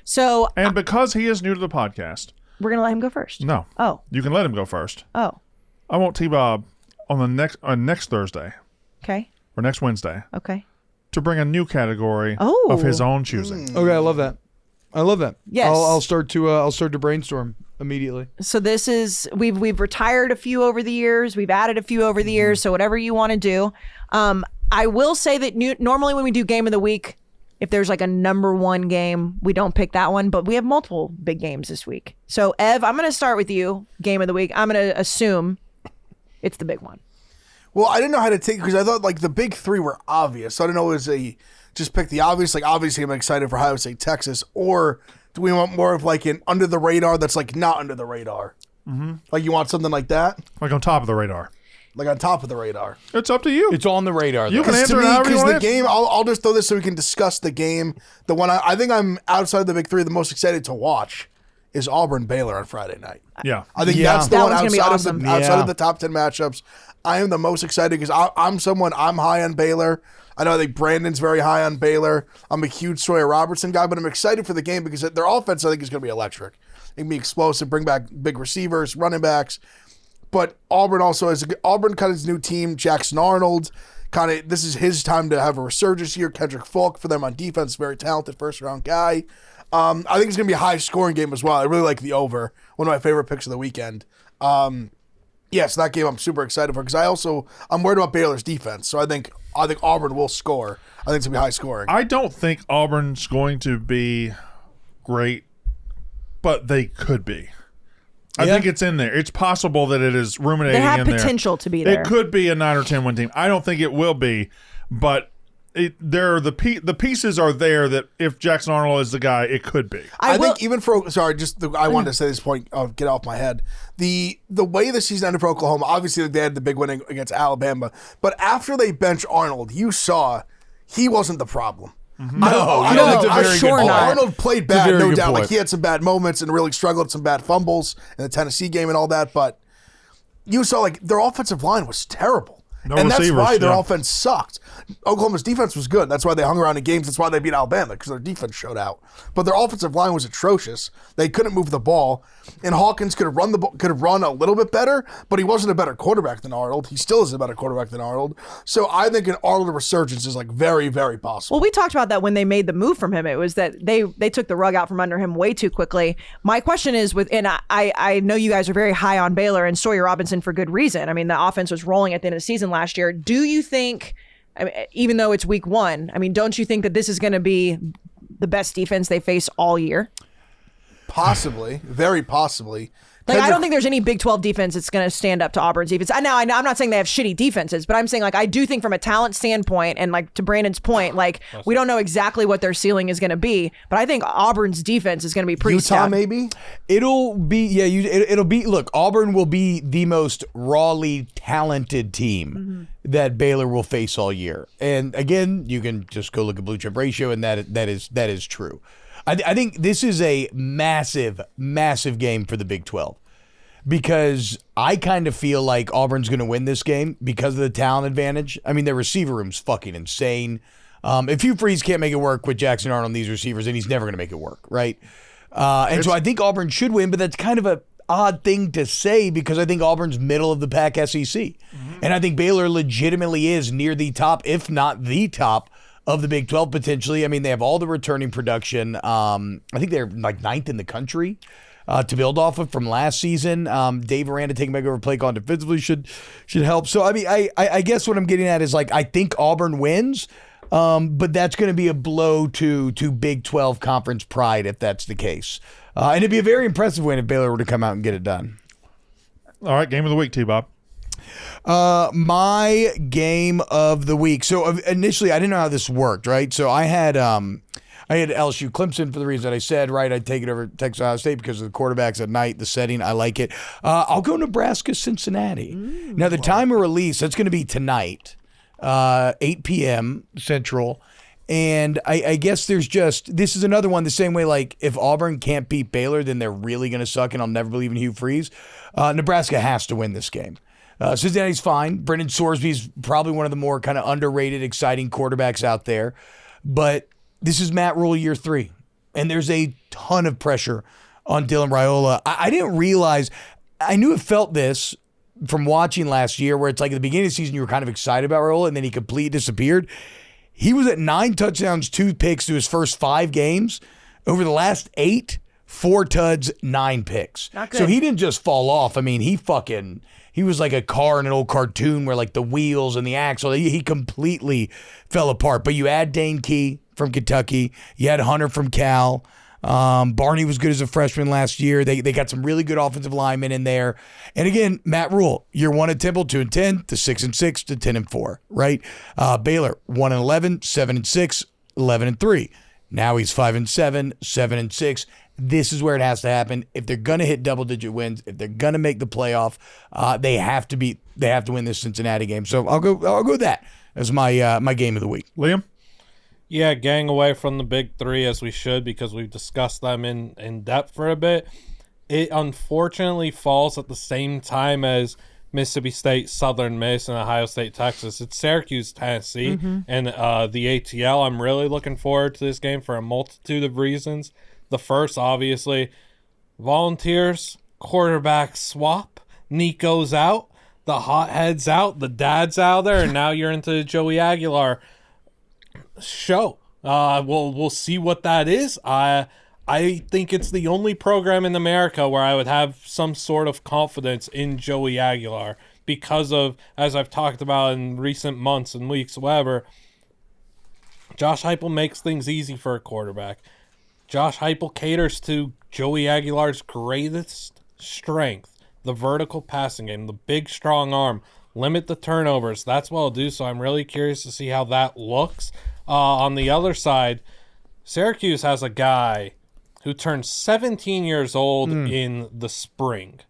So, And because he is new to the podcast, we're going to let him go first. no. Oh. You can let him go first. Oh. I want T-Bob on the next Thursday Okay. or next Wednesday Okay. to bring a new category Oh. of his own choosing. Okay, I love that. Yes. I'll start to brainstorm immediately. So this is we've retired a few over the years. We've added a few over the years. So whatever you want to do. I will say that normally when we do game of the week, if there's like a number one game, we don't pick that one, but we have multiple big games this week. So Ev, I'm going to start with you. Game of the week. I'm going to assume it's the big one. Well, I didn't know how to take because I thought like the big 3 were obvious. So I didn't know it was just pick the obvious. Like obviously I'm excited for Ohio State, Texas, or do we want more of like an under the radar that's like not under the radar? Mm-hmm. Like you want something like that, Like on top of the radar. like on top of the radar. It's up to you. It's on the radar. You Though. can answer it however you Because want the to answer. game, I'll just throw this so we can discuss the game. The one I think I'm outside the big 3, the most excited to watch is Auburn Baylor on Friday night. Yeah. I think Yeah. that's the That one one's gonna be outside awesome. of the top 10 matchups. I am the most excited because I'm high on Baylor. I know I think Brandon's very high on Baylor. I'm a huge Sawyer Robertson guy, but I'm excited for the game because their offense, I think, is going to be electric. It can be explosive, bring back big receivers, running backs. But Auburn also has Auburn kind of his new team. Jackson Arnold, this is his time to have a resurgence here. Kendrick Falk for them on defense, very talented first-round guy. I think it's going to be a high-scoring game as well. I really like the over, one of my favorite picks of the weekend. So that game I'm super excited for because I'm worried about Baylor's defense. So I think Auburn will score. I think it's going to be high-scoring. I don't think Auburn's going to be great, but they could be. I think it's in there. It's possible that it is ruminating in there. They have potential to be there. It could be a 9 or 10 win team. I don't think it will be, but the pieces are there that if Jackson Arnold is the guy, it could be. I think even for I wanted to say this point. Get off my head. The way the season ended for Oklahoma, obviously they had the big win against Alabama, but after they bench Arnold, you saw he wasn't the problem. Mm-hmm. I don't think it's a very good point. Arnold played bad, no doubt. Like he had some bad moments and really struggled with some bad fumbles in the Tennessee game and all that. But you saw like their offensive line was terrible. And that's why their offense sucked. Oklahoma's defense was good. That's why they hung around in games. That's why they beat Alabama, because their defense showed out. But their offensive line was atrocious. They couldn't move the ball. And Hawkins could have run a little bit better, but he wasn't a better quarterback than Arnold. He still is a better quarterback than Arnold. So I think an Arnold resurgence is like very, very possible. Well, we talked about that when they made the move from him. It was that they took the rug out from under him way too quickly. My question is I know you guys are very high on Baylor and Sawyer Robinson for good reason. I mean, the offense was rolling at the end of the season last year. Do you think, even though it's week 1, don't you think that this is going to be the best defense they face all year? Possibly. Very possibly. I don't think there's any Big 12 defense that's going to stand up to Auburn's defense. Now, I'm not saying they have shitty defenses, but I'm saying, I do think from a talent standpoint, and, to Brandon's point, we don't know exactly what their ceiling is going to be, but I think Auburn's defense is going to be pretty Utah, stout. maybe? It'll be, look, Auburn will be the most rawly talented team that Baylor will face all year. And, again, you can just go look at blue chip ratio, and that is true. I think this is a massive, massive game for the Big 12 because I kind of feel like Auburn's going to win this game because of the talent advantage. I mean, their receiver room's fucking insane. If Hugh Freeze can't make it work with Jackson Arnold and these receivers, then he's never going to make it work, right? So I think Auburn should win, but that's kind of a odd thing to say because I think Auburn's middle of the pack SEC. Mm-hmm. And I think Baylor legitimately is near the top, if not the top, of the Big 12 potentially. I mean, they have all the returning production. I think they're like 9th in the country to build off of from last season. Dave Aranda taking back over play call defensively should help. So, I mean, I guess what I'm getting at is I think Auburn wins, but that's going to be a blow to Big 12 conference pride if that's the case. And it'd be a very impressive win if Baylor were to come out and get it done. All right, game of the week, T-Bob. My game of the week. So initially, I didn't know how this worked, right? So I had LSU Clemson for the reason I said, right? I'd take it over Texas Ohio State because of the quarterbacks at night, the setting. I like it. I'll go Nebraska Cincinnati. Now, the time of release, that's going to be tonight, 8 p.m. Central. And I guess this is another one the same way, like if Auburn can't beat Baylor, then they're really going to suck and I'll never believe in Hugh Freeze. Nebraska has to win this game. Cincinnati's fine. Brendan Sorsby's probably one of the more kind of underrated, exciting quarterbacks out there. But this is Matt Rule year 3. And there's a ton of pressure on Dylan Raiola. I didn't realize, I knew it felt this from watching last year where it's like at the beginning of the season you were kind of excited about Raiola and then he completely disappeared. He was at 9 touchdowns, 2 picks to his first 5 games. Over the last 8, 4 tuds, 9 picks. Not good. So he didn't just fall off. I mean, he was like a car in an old cartoon where like the wheels and the axle, he completely fell apart. But you add Dane Key from Kentucky, you had Hunter from Cal, Barney was good as a freshman last year. They got some really good offensive linemen in there. And again, Matt Rule, year 1 at Temple, 2-10 to 6-6 to 10-4, right? Baylor, 1-11, 7-6, 11-3. Now he's 5-7, 7-6. This is where it has to happen. If they're going to hit double-digit wins, if they're going to make the playoff, they have to win this Cincinnati game. So I'll go with that as my game of the week. Liam? Yeah, gang away from the big 3 as we should because we've discussed them in depth for a bit. It unfortunately falls at the same time as Mississippi State, Southern Miss, and Ohio State, Texas. It's Syracuse, Tennessee, and the ATL. I'm really looking forward to this game for a multitude of reasons. The first, obviously, Volunteers, quarterback swap. Nico's out, the hothead's out, the dad's out there, and now you're into the Joey Aguilar show. We'll see what that is. I think it's the only program in America where I would have some sort of confidence in Joey Aguilar because of, as I've talked about in recent months and weeks, whatever, Josh Heupel makes things easy for a quarterback. Josh Heupel caters to Joey Aguilar's greatest strength, the vertical passing game, the big, strong arm, limit the turnovers. That's what I'll do, so I'm really curious to see how that looks. On the other side, Syracuse has a guy who turned 17 years old in the spring.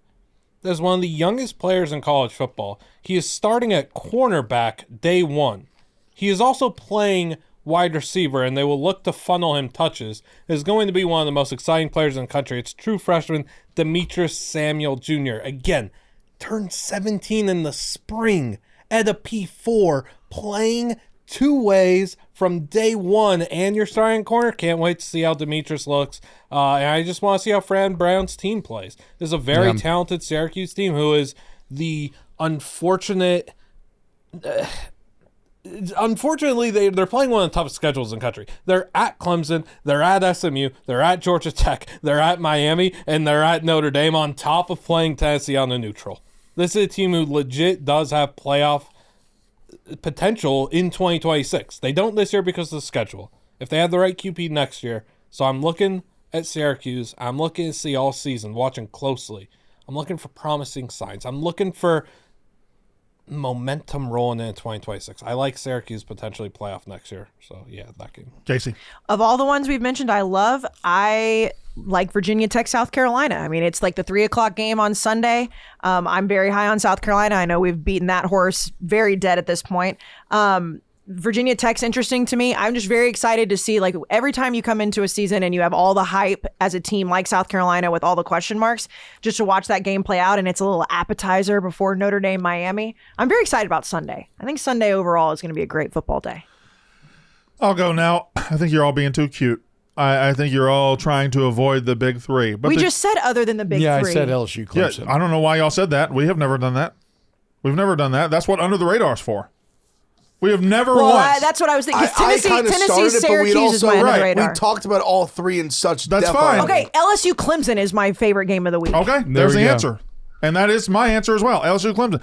As one of the youngest players in college football. He is starting at cornerback day one. He is also playing wide receiver, and they will look to funnel him touches. Is going to be one of the most exciting players in the country. It's true freshman Demetrius Samuel Jr. Again, turned 17 in the spring at a P4, playing two ways from day one, and you're starting corner. Can't wait to see how Demetrius looks. And I just want to see how Fran Brown's team plays. This is a very talented Syracuse team who is the unfortunate... Unfortunately, they're playing one of the toughest schedules in the country. They're at Clemson, they're at SMU, they're at Georgia Tech, they're at Miami, and they're at Notre Dame on top of playing Tennessee on the neutral. This is a team who legit does have playoff potential in 2026. They don't this year because of the schedule. If they have the right QP next year. So I'm looking at Syracuse. I'm looking to see all season, watching closely. I'm looking for promising signs. I'm looking for momentum rolling in 2026. I like Syracuse potentially playoff next year. So yeah, that game. Kayce. Of all the ones we've mentioned, I like Virginia Tech, South Carolina. I mean, it's like the 3:00 game on Sunday. I'm very high on South Carolina. I know we've beaten that horse very dead at this point. Virginia Tech's interesting to me. I'm just very excited to see, like, every time you come into a season and you have all the hype as a team like South Carolina with all the question marks, just to watch that game play out, and it's a little appetizer before Notre Dame, Miami. I'm very excited about Sunday. I think Sunday overall is going to be a great football day. I'll go now. I think you're all being too cute. I think you're all trying to avoid the big three. But we just said other than the big three. Yeah, I said LSU, Clemson. Yeah, I don't know why y'all said that. We have never done that. We've never done that. That's what under the radar's for. We have never once. That's what I was thinking. Tennessee, Syracuse is my under the radar. We talked about all three in such depth. That's fine. Okay, LSU Clemson is my favorite game of the week. Okay, there's the answer. And that is my answer as well. LSU Clemson.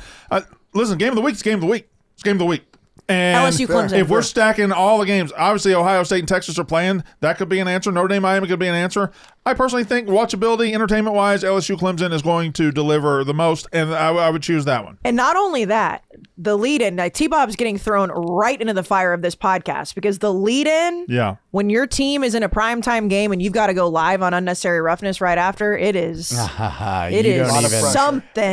Listen, game of the week is game of the week. It's game of the week. And LSU Clemson. If we're stacking all the games, obviously Ohio State and Texas are playing. That could be an answer. Notre Dame, Miami could be an answer. I personally think watchability, entertainment-wise, LSU Clemson is going to deliver the most, and I would choose that one. And not only that, the lead-in, T-Bob's getting thrown right into the fire of this podcast because the lead-in, when your team is in a primetime game and you've got to go live on Unnecessary Roughness right after, it is something.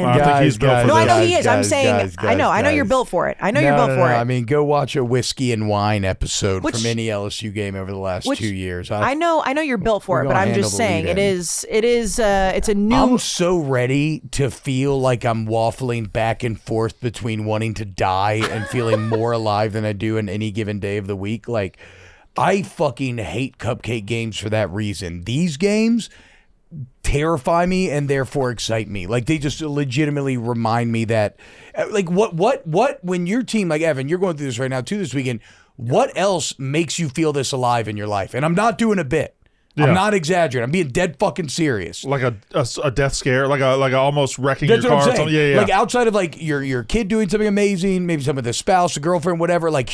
Well, I think he's built for No, this. I know he is. I'm saying, I know you're built for it. I know you're built for it. I mean, go watch a whiskey and wine episode from any LSU game over the last 2 years. I know you're built for it, but I'm just saying it's a new. I'm so ready to feel like I'm waffling back and forth between wanting to die and feeling more alive than I do in any given day of the week. Like, I fucking hate cupcake games for that reason. These games terrify me and therefore excite me. Like, they just legitimately remind me that, like, what when your team, like Evan, you're going through this right now too this weekend, what else makes you feel this alive in your life? And I'm not doing a bit. Yeah. I'm not exaggerating. I'm being dead fucking serious. Like a death scare, like a almost wrecking That's your car. What I'm saying. Yeah. Like, outside of like your kid doing something amazing, maybe something with a spouse, a girlfriend, whatever. Like,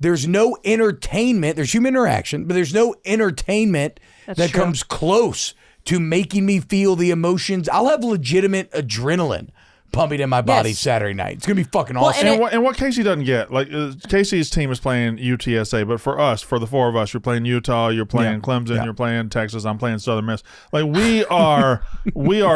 there's no entertainment. There's human interaction, but there's no entertainment that comes close to making me feel the emotions. I'll have legitimate adrenaline pumping in my body Saturday night. It's gonna be fucking awesome. And what Kayce doesn't get, like Casey's team is playing UTSA, but for us, for the four of us, you're playing Utah, you're playing Clemson, you're playing Texas, I'm playing Southern Miss. Like, we are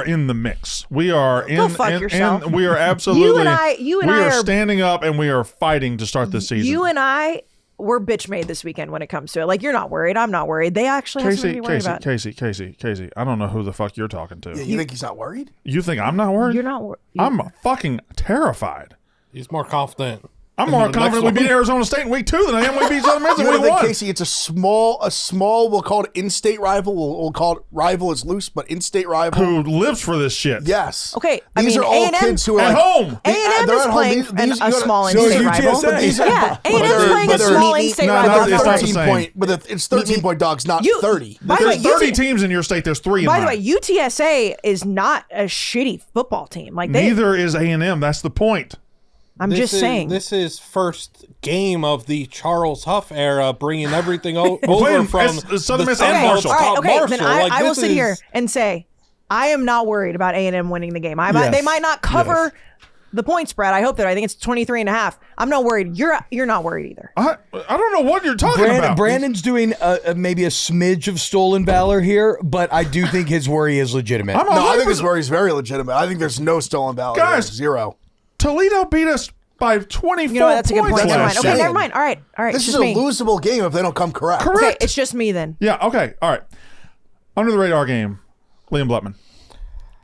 in the mix. We are Go fuck yourself. we are absolutely you and I we are are standing up and we are fighting to start this season. You and I we're bitch made this weekend when it comes to it. Like, you're not worried. I'm not worried. They actually have something to be worried about. Kayce. I don't know who the fuck you're talking to. Yeah, you think he's not worried? You think I'm not worried? You're not worried. I'm fucking terrified. He's more confident. I'm more confident we beat Arizona State in week 2 than I am we beat Southern Miss in You week think, 1. Kayce, it's a small, we'll call it in-state rival. We'll call it rival is loose, but in-state rival. Who lives for this shit? Yes. Okay, These are all kids who are at like, home. A&M is playing a small so in-state is rival. UTSA. Yeah, A&M's playing a small in-state No, rival. it's not the 13 same. point, but it's 13-point dogs, not 30. By the way, There's 30 teams in your state. There's 3 in By mine. the way, UTSA is not a shitty football team. Like Neither is A&M. That's the point. I'm just saying. This is first game of the Charles Huff era, bringing everything over playing from Southern Miss and Sun Belt Marshall. to All right, okay, Marshall. then I Like, will this sit is- here and say I am not worried about A&M winning the game. Yes. They might not cover the point spread. I hope that. I think it's 23.5. I'm not worried. You're not worried either. I don't know what you're talking about. Brandon's doing maybe a smidge of stolen valor here, but I do think his worry is legitimate. I'm No, I think 100%. his worry is very legitimate. I think there's no stolen value. Guys. Zero. Toledo beat us by 24 You know what? That's a good points point. Never last mind. Okay, year. never mind. All right. This It's is just a me. losable game if they don't come correct. Correct. Okay, it's just me then. Yeah, okay. All right. Under the radar game, Liam Blutman.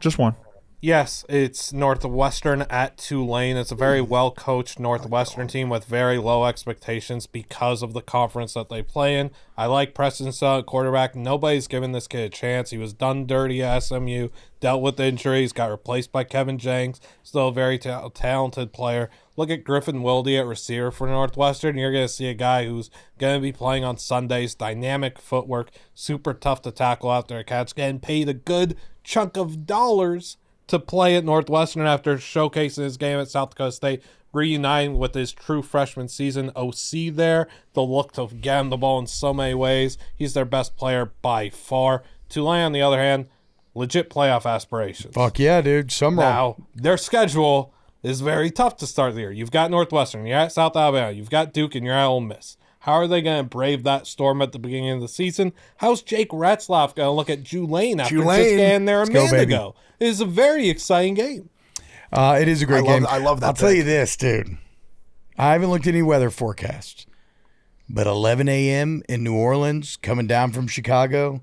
Just one. Yes, it's Northwestern at Tulane. It's a very well-coached Northwestern team with very low expectations because of the conference that they play in. I like Preston Sutton at quarterback. Nobody's given this kid a chance. He was done dirty at SMU, dealt with injuries, got replaced by Kevin Jenks. Still a very talented player. Look at Griffin Wilde at receiver for Northwestern. You're going to see a guy who's going to be playing on Sundays, dynamic footwork, super tough to tackle after a catch, getting paid a good chunk of dollars to play at Northwestern after showcasing his game at South Dakota State, reuniting with his true freshman season OC there. They'll look to get him the ball in so many ways. He's their best player by far. Tulane, on the other hand, legit playoff aspirations. Fuck yeah, dude. Now, their schedule is very tough to start the year. You've got Northwestern, you're at South Alabama, you've got Duke, and you're at Ole Miss. How are they going to brave that storm at the beginning of the season? How's Jake Retzlaff going to look at Tulane after just getting there a minute ago? It is a very exciting game. It is a great game. I love that I'll tell pick. you this, dude. I haven't looked at any weather forecasts, but 11 a.m. in New Orleans, coming down from Chicago,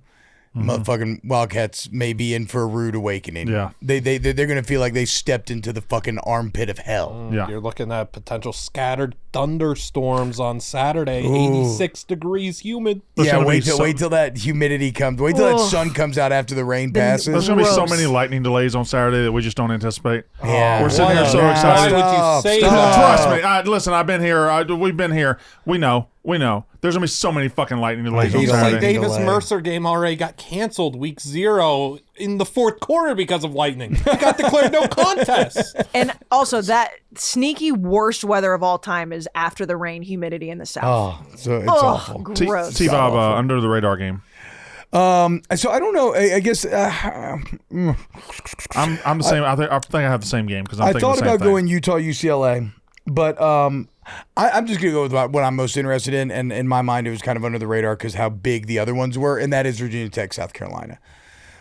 motherfucking Wildcats may be in for a rude awakening. Yeah. They're gonna feel like they stepped into the fucking armpit of hell. Yeah. You're looking at potential scattered thunderstorms on Saturday, 86 degrees humid. There's Yeah, gonna wait be till that humidity comes. Wait till that sun comes out after the rain passes. There's going to be so Gross. many lightning delays on Saturday that we just don't anticipate. Yeah. We're sitting here so Why excited. would you say Stop. that? Trust me. Listen, I've been here. We've been here. We know. There's going to be so many fucking lightning delays on hate a Saturday. lightning Davis delay. Mercer game already got canceled week 0 in the fourth quarter because of lightning. It got declared no contest. And also, that sneaky worst weather of all time is after the rain, humidity in the south. Oh, so it's awful. Gross. T-Bob, under the radar game. So I don't know. I guess I'm the same. I think I have the same game because I'm I thinking thought the same about thing. going Utah, UCLA, but I'm just gonna go with what I'm most interested in, and in my mind, it was kind of under the radar because how big the other ones were, and that is Virginia Tech, South Carolina.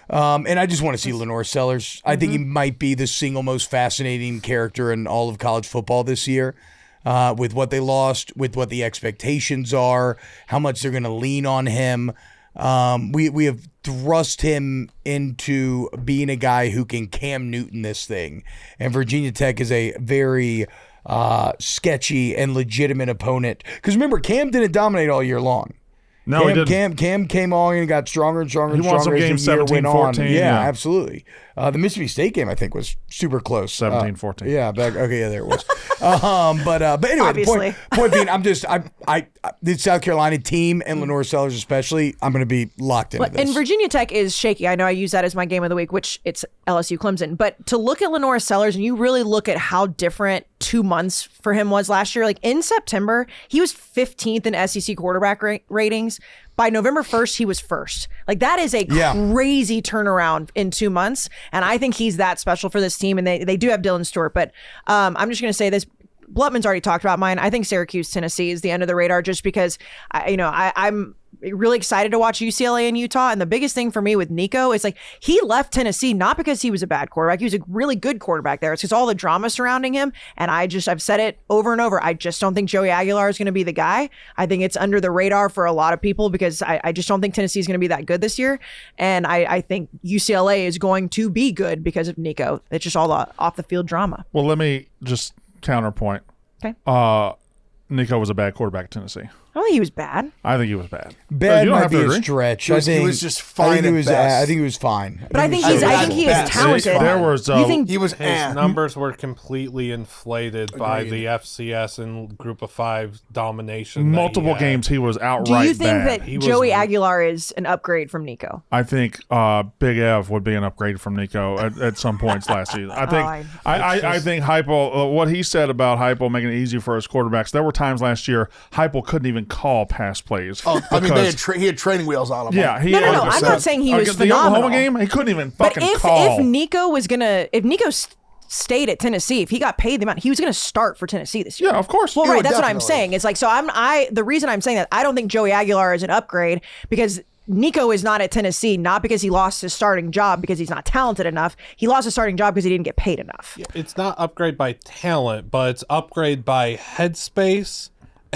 And I just want to see Lenore Sellers. I think he might be the single most fascinating character in all of college football this year. With what they lost, with what the expectations are, how much they're going to lean on him. We have thrust him into being a guy who can Cam Newton this thing. And Virginia Tech is a very sketchy and legitimate opponent. Because remember, Cam didn't dominate all year long. No, he didn't. Cam came on and got stronger and stronger and He won stronger some as games the year went on. 17-14, Yeah, yeah. absolutely. The Mississippi State game, I think, was super close. 17-14. Yeah, there it was. But anyway, Obviously. point being, I'm just the South Carolina team and Lenore Sellers especially, I'm going to be locked into this. And Virginia Tech is shaky. I know I use that as my game of the week, which it's LSU Clemson. But to look at Lenore Sellers and you really look at how different 2 months for him was last year, like in September, he was 15th in SEC quarterback ratings. By November 1st, he was first. Like that is a crazy turnaround in 2 months. And I think he's that special for this team. And they do have Dylan Stewart. But I'm just going to say this. Blutman's already talked about mine. I think Syracuse, Tennessee is the end of the radar just because, I'm really excited to watch UCLA and Utah. And the biggest thing for me with Nico is like he left Tennessee not because he was a bad quarterback. He was a really good quarterback there. It's because all the drama surrounding him. And I've said it over and over. I just don't think Joey Aguilar is going to be the guy. I think it's under the radar for a lot of people because I just don't think Tennessee is going to be that good this year. And I think UCLA is going to be good because of Nico. It's just all off the field drama. Well, let me just counterpoint. Okay. Nico was a bad quarterback at Tennessee. I don't think he was bad. I think he was bad. Bad you don't might have be to a agree. stretch. He was just fine I think at I think best. he was fine. But I think he is talented. There was You think He was His numbers were completely inflated by the FCS and Group of Five domination. multiple games he was outright do you think bad. that He was- Joey Aguilar is an upgrade from Nico? I think Big Ev would be an upgrade from Nico at some points last season. I think I think Heupel, what he said about Heupel making it easy for his quarterbacks. There were times last year Heupel couldn't even call pass plays. I mean, he had training wheels on him. Yeah, he No. I'm not saying he was the phenomenal. Oklahoma game, he couldn't even But fucking call. if Nico stayed at Tennessee, if he got paid the amount, he was going to start for Tennessee this year. Yeah, of course. Well, Yeah, right. That's what I'm definitely. saying. It's like, so the reason I'm saying that, I don't think Joey Aguilar is an upgrade because Nico is not at Tennessee, not because he lost his starting job because he's not talented enough. He lost his starting job because he didn't get paid enough. It's not upgrade by talent, but it's upgrade by headspace,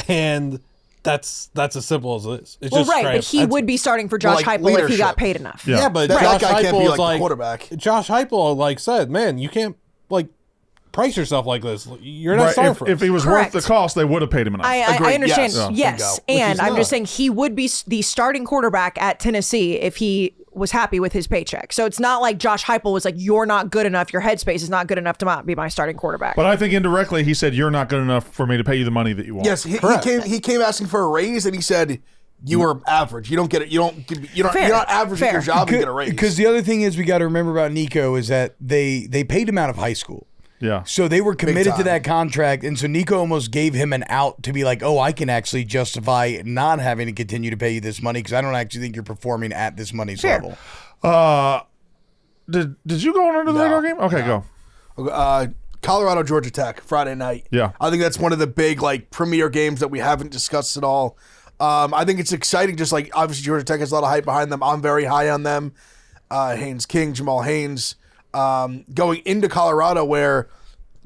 and that's as simple as it is. It's Well, just right, straight but up. he would be starting for Josh like Heupel if he leadership. got paid enough. Yeah. Yeah, but That Josh guy can't Heupel be is like the quarterback. Josh Heupel said, "Man, you can't price yourself like this. You're not Right, starting for if he was Correct. worth the cost, they would have paid him enough. I Agreed, understand. yes. Yes. Bingo. Which And he's I'm not. just saying he would be the starting quarterback at Tennessee if he was happy with his paycheck. So it's not like Josh Heupel was like, you're not good enough. Your headspace is not good enough to be my starting quarterback. But I think indirectly he said, "You're not good enough for me to pay you the money that you want." Yes, he came asking for a raise, and he said, "You were average. You don't get it. You're not average at your job and get a raise." Because the other thing is we got to remember about Nico is that they paid him out of high school. Yeah. So they were committed to time. that contract, and so Nico almost gave him an out to be like, "Oh, I can actually justify not having to continue to pay you this money because I don't actually think you're performing at this money's level." Did you go on under the radar game? Okay, go. Colorado, Georgia Tech, Friday night. Yeah. I think that's one of the big premier games that we haven't discussed at all. I think it's exciting. Just like obviously Georgia Tech has a lot of hype behind them. I'm very high on them. Haynes King, Jamal Haynes, going into Colorado where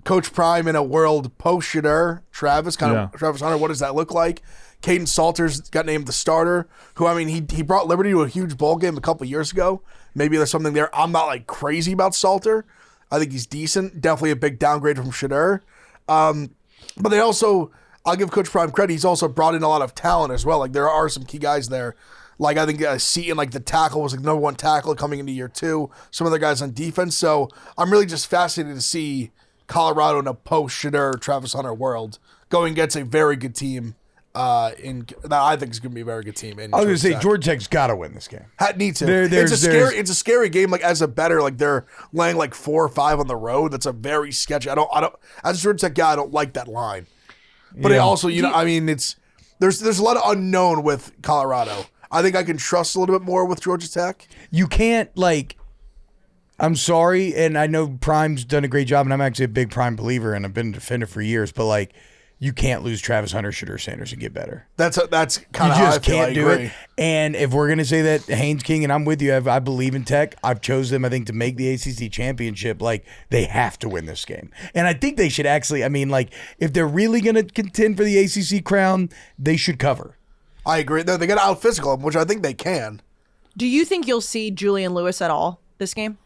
Coach Prime in a world post Shadur, Travis Hunter. What does that look like? Caden Salters got named the starter. Who I mean, he brought Liberty to a huge bowl game a couple years ago. Maybe there's something there. I'm not like crazy about Salter. I think he's decent. Definitely a big downgrade from Shadur. But they also, I'll give Coach Prime credit. He's also brought in a lot of talent as well. Like there are some key guys there. Like I think Seaton, like the tackle was like number one tackle coming into year two. Some other guys on defense. So I'm really just fascinated to see Colorado in a post Shadur, Travis Hunter world going against a very good team. That I think is going to be a very good team. I was going to say Georgia Tech's got to win this game. Need to. It's a scary game. Like as a bettor, like they're laying like 4 or 5 on the road. That's a very sketchy. I don't. As a Georgia Tech guy, I don't like that line. But it also, I mean, there's a lot of unknown with Colorado. I think I can trust a little bit more with Georgia Tech. You can't I'm sorry, and I know Prime's done a great job, and I'm actually a big Prime believer, and I've been a defender for years. But you can't lose Travis Hunter, Shadur Sanders, and get better. That's kind You of how I just feel. can't I do agree. it. And if we're gonna say that Haynes King, and I'm with you, I believe in Tech. I've chosen them, I think, to make the ACC championship. They have to win this game, and I think they should actually. I mean, if they're really gonna contend for the ACC crown, they should cover. I agree. They got to out physical them, which I think they can. Do you think you'll see Julian Lewis at all this game?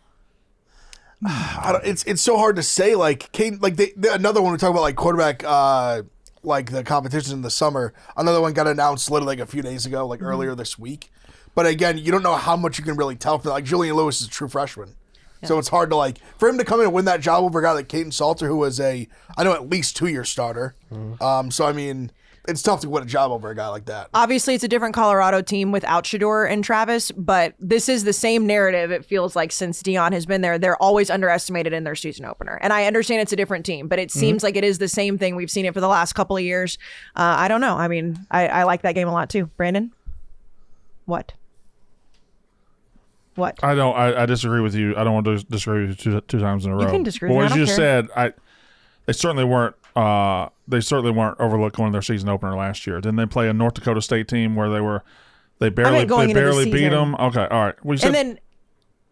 It's so hard to say. Another one we talk about quarterback. The competition in the summer. Another one got announced literally a few days ago, earlier this week. But again, you don't know how much you can really tell from Julian Lewis is a true freshman. Yeah. So it's hard to for him to come in and win that job over a guy like Caden Salter, who was I know at least 2-year starter. So I mean, it's tough to win a job over a guy like that. Obviously, it's a different Colorado team without Shadur and Travis, but this is the same narrative, it feels like, since Dion has been there. They're always underestimated in their season opener. And I understand it's a different team, but it seems like it is the same thing. We've seen it for the last couple of years. I don't know. I mean, I like that game a lot too. Brandon? What? I disagree with you. I don't want to disagree with you two times in a row. You can disagree with me. me. I What you don't just care. said, they certainly weren't. They certainly weren't overlooked going to their season opener last year. Didn't they play a North Dakota State team where they They barely going into the beat season. them. Okay, all right. We said, And then,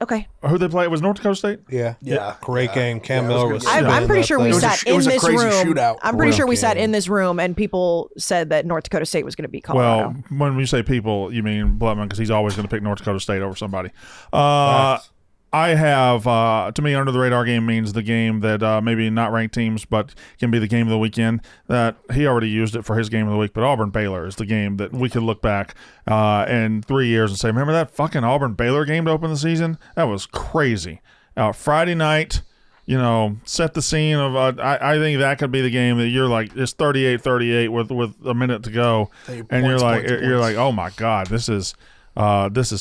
okay. who they play? It was North Dakota State? Yeah. Yeah. Great game. Cam Yeah, it was Miller good was game. I'm pretty sure we It was a- sat it was in a this crazy room. shootout. I'm pretty sure we Real sat game. in this room and people said that North Dakota State was going to beat Colorado. Well, when you say people, you mean Blutman, because he's always going to pick North Dakota State over somebody. Facts. I have, to me, under the radar game means the game that maybe not ranked teams, but can be the game of the weekend. That he already used it for his game of the week, but Auburn-Baylor is the game that we could look back in 3 years and say, remember that fucking Auburn-Baylor game to open the season? That was crazy. Friday night, set the scene of, I think that could be the game that you're like, it's 38-38 with a minute to go. And you're like, oh my God, this is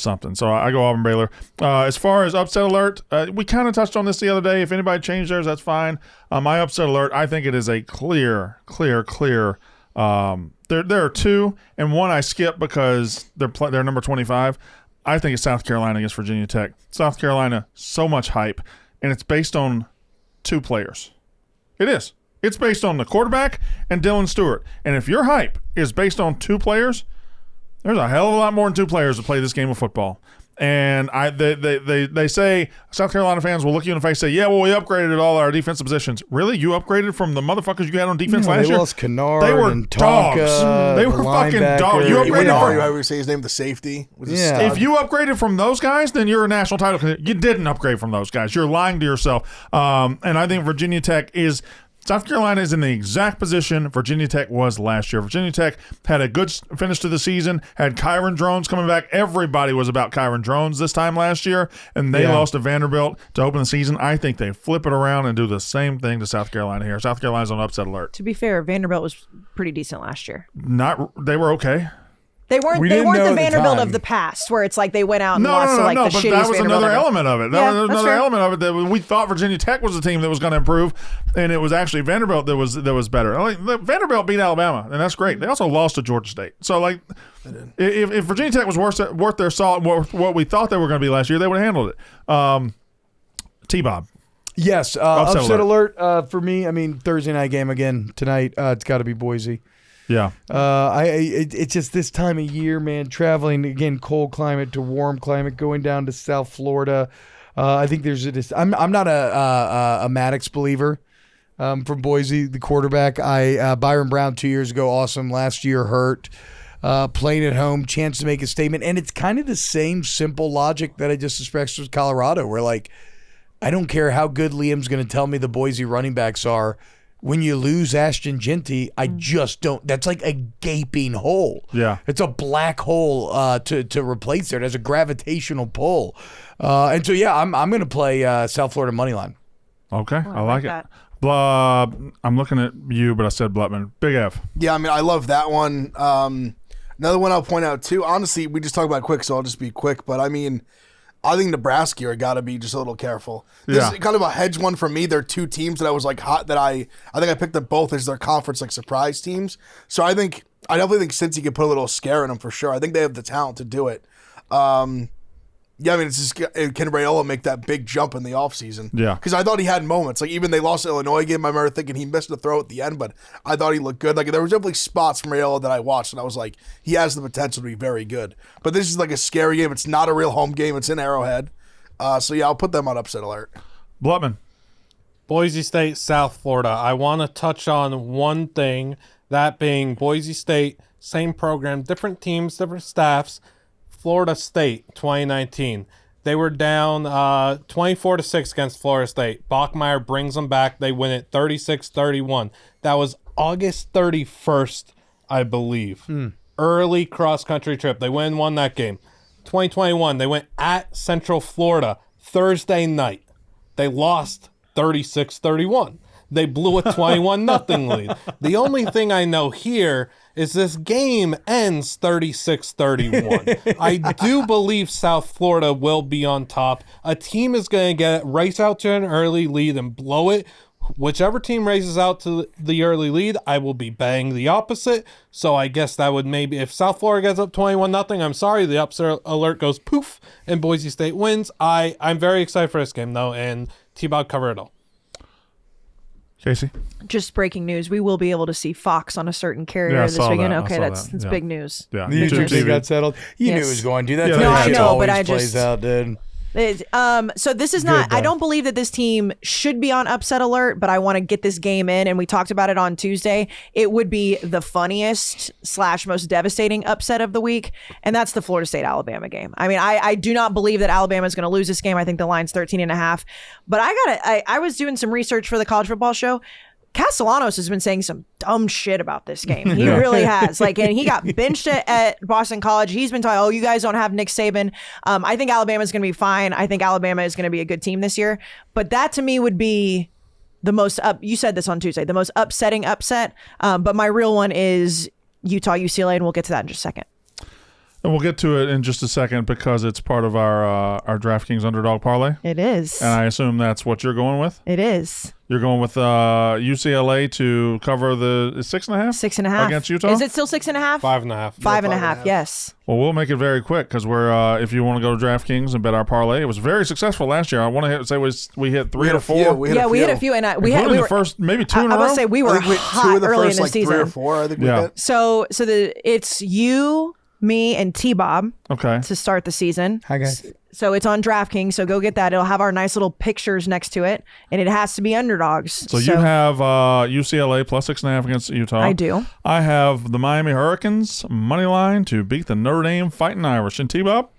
something. So I go Auburn-Baylor. As far as upset alert, we kind of touched on this the other day. If anybody changed theirs, that's fine. My upset alert, I think it is a clear. There are two, and one I skip because they're number 25. I think it's South Carolina against Virginia Tech. South Carolina, so much hype, and it's based on two players. It is. It's based on the quarterback and Dylan Stewart. And if your hype is based on two players, there's a hell of a lot more than two players to play this game of football. And they say, South Carolina fans will look you in the face and say, yeah, well, we upgraded all our defensive positions. Really? You upgraded from the motherfuckers you had on defense last year? They lost Kennard. They were and dogs. Tonka, They were fucking dogs. You How upgraded we say his name, the safety. Was Yeah. If you upgraded from those guys, then you're a national title contender. You didn't upgrade from those guys. You're lying to yourself. And I think Virginia Tech is – South Carolina is in the exact position Virginia Tech was last year. Virginia Tech had a good finish to the season, had Kyron Drones coming back. Everybody was about Kyron Drones this time last year, and they lost to Vanderbilt to open the season. I think they flip it around and do the same thing to South Carolina here. South Carolina's on upset alert. To be fair, Vanderbilt was pretty decent last year. They were okay. They weren't We didn't know the at the Vanderbilt time. of the past where it's like they went out and lost to like the but shittiest that was Vanderbilt another ever. element of it. That Yeah, was that's another fair. element of it that we thought Virginia Tech was the team that was going to improve, and it was actually Vanderbilt that was better. Like, Vanderbilt beat Alabama, and that's great. They also lost to Georgia State. So like, if Virginia Tech was worth their salt, what we thought they were going to be last year, they would have handled it. T-Bob. Yes, upset alert for me. I mean, Thursday night game again tonight. It's got to be Boise. Yeah. It's just this time of year, man. Traveling again, cold climate to warm climate, going down to South Florida. I think there's I'm not a Maddox believer. From Boise, the quarterback. Byron Brown 2 years ago, awesome. Last year hurt. Playing at home, chance to make a statement, and it's kind of the same simple logic that I just expressed with Colorado, where like I don't care how good Liam's going to tell me the Boise running backs are. When you lose Ashton Genty, I just don't. That's like a gaping hole. Yeah. It's a black hole to replace there. It has a gravitational pull. And so, yeah, I'm going to play South Florida money line. Okay, I like it. that. I'm looking at you, but I said Blutman. Big F. Yeah, I mean, I love that one. Another one I'll point out, too. Honestly, we just talked about quick, so I'll just be quick. But, I mean, I think Nebraska here got to be just a little careful. This is kind of a hedge one for me. They're two teams that I was like hot that I think I picked them both as their conference like surprise teams. So I definitely think Cincy could put a little scare in them for sure. I think they have the talent to do it. Yeah, I mean, it's just can Raiola make that big jump in the offseason? Yeah. Because I thought he had moments. Like, even they lost the Illinois game, I remember thinking he missed a throw at the end, but I thought he looked good. Like, there was definitely spots from Raiola that I watched, and I was like, he has the potential to be very good. But this is like a scary game. It's not a real home game. It's in Arrowhead. So, yeah, I'll put them on upset alert. Blutman. Boise State, South Florida. I want to touch on one thing, that being Boise State, same program, different teams, different staffs. Florida State, 2019. They were down 24-6 against Florida State. Bachmeier brings them back. They win it 36-31. That was August 31st, I believe. Early cross-country trip. They won that game. 2021, they went at Central Florida Thursday night. They lost 36-31. They blew a 21-0 lead. The only thing I know here is this game ends 36-31. I do believe South Florida will be on top. A team is going to race out to an early lead and blow it. Whichever team races out to the early lead, I will be betting the opposite. So I guess that would maybe, if South Florida gets up 21-0, I'm sorry, the upset alert goes poof and Boise State wins. I'm very excited for this game, though, and T-Bob cover it all. Casey? Just breaking news. We will be able to see Fox on a certain carrier Yeah, I this saw weekend. that. I Okay, saw that's that. Yeah. big news. Yeah. You YouTube think TV. got settled? You knew Yes. it was going to. That's Yeah, how no, that I shit know, but always I plays just- out, dude. So this is not. Good, I though. don't believe that this team should be on upset alert, but I want to get this game in, and we talked about it on Tuesday. It would be the funniest / most devastating upset of the week, and that's the Florida State Alabama game. I mean, I do not believe that Alabama is going to lose this game. I think the line's 13.5. But I was doing some research for the college football show. Castellanos has been saying some dumb shit about this game. He really has. And he got benched at Boston College. He's been talking, oh, you guys don't have Nick Saban. I think Alabama's going to be fine. I think Alabama is going to be a good team this year. But that to me would be the most you said this on Tuesday, the most upsetting upset. But my real one is Utah, UCLA, and we'll get to that in just a second. And we'll get to it in just a second because it's part of our DraftKings underdog parlay. It is. And I assume that's what you're going with? It is. You're going with UCLA to cover the 6.5? 6.5 against Utah? Is it still 6.5? 5.5. 5.5. Yes. Well, we'll make it very quick because we're if you want to go to DraftKings and bet our parlay, it was very successful last year. I want to say we hit 3 to 4. We hit a few, and we Including were the first maybe 2 in a I row. would say we were hot early in the season. 3 or 4, I think we Yeah. hit. So it's you, me, and T-Bob Okay. to start the season. Hi, guys. So it's on DraftKings. So go get that. It'll have our nice little pictures next to it, and it has to be underdogs. So you have UCLA plus 6.5 against Utah. I do. I have the Miami Hurricanes money line to beat the Notre Dame Fighting Irish. And T-Bob?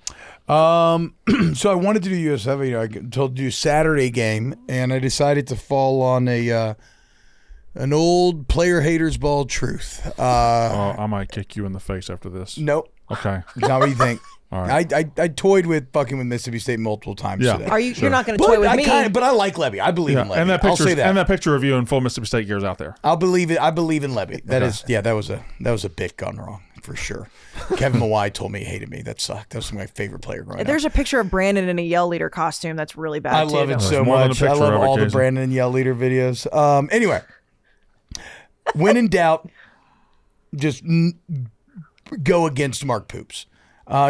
So I wanted to do USF. I told you Saturday game, and I decided to fall on an old player haters ball truth. I might kick you in the face after this. Nope. Okay. It's not what you think. All right. I toyed with fucking with Mississippi State multiple times Yeah. today. Are you? Sure. You're not going to toy with me. But I like Levy. I believe in Levy. And that I'll picture say that. and that picture of you in full Mississippi State gears out there. I'll believe it. I believe in Levy. That was a bit gone wrong for sure. Kevin Mawai told me he hated me. That sucked. That was my favorite player growing up. There's a picture of Brandon in a Yell Leader costume that's really bad. I love too. it so more than a much. I picture love of it, all the Kayce. Brandon and Yell Leader videos. Anyway, when in doubt, just go against Mark Poops.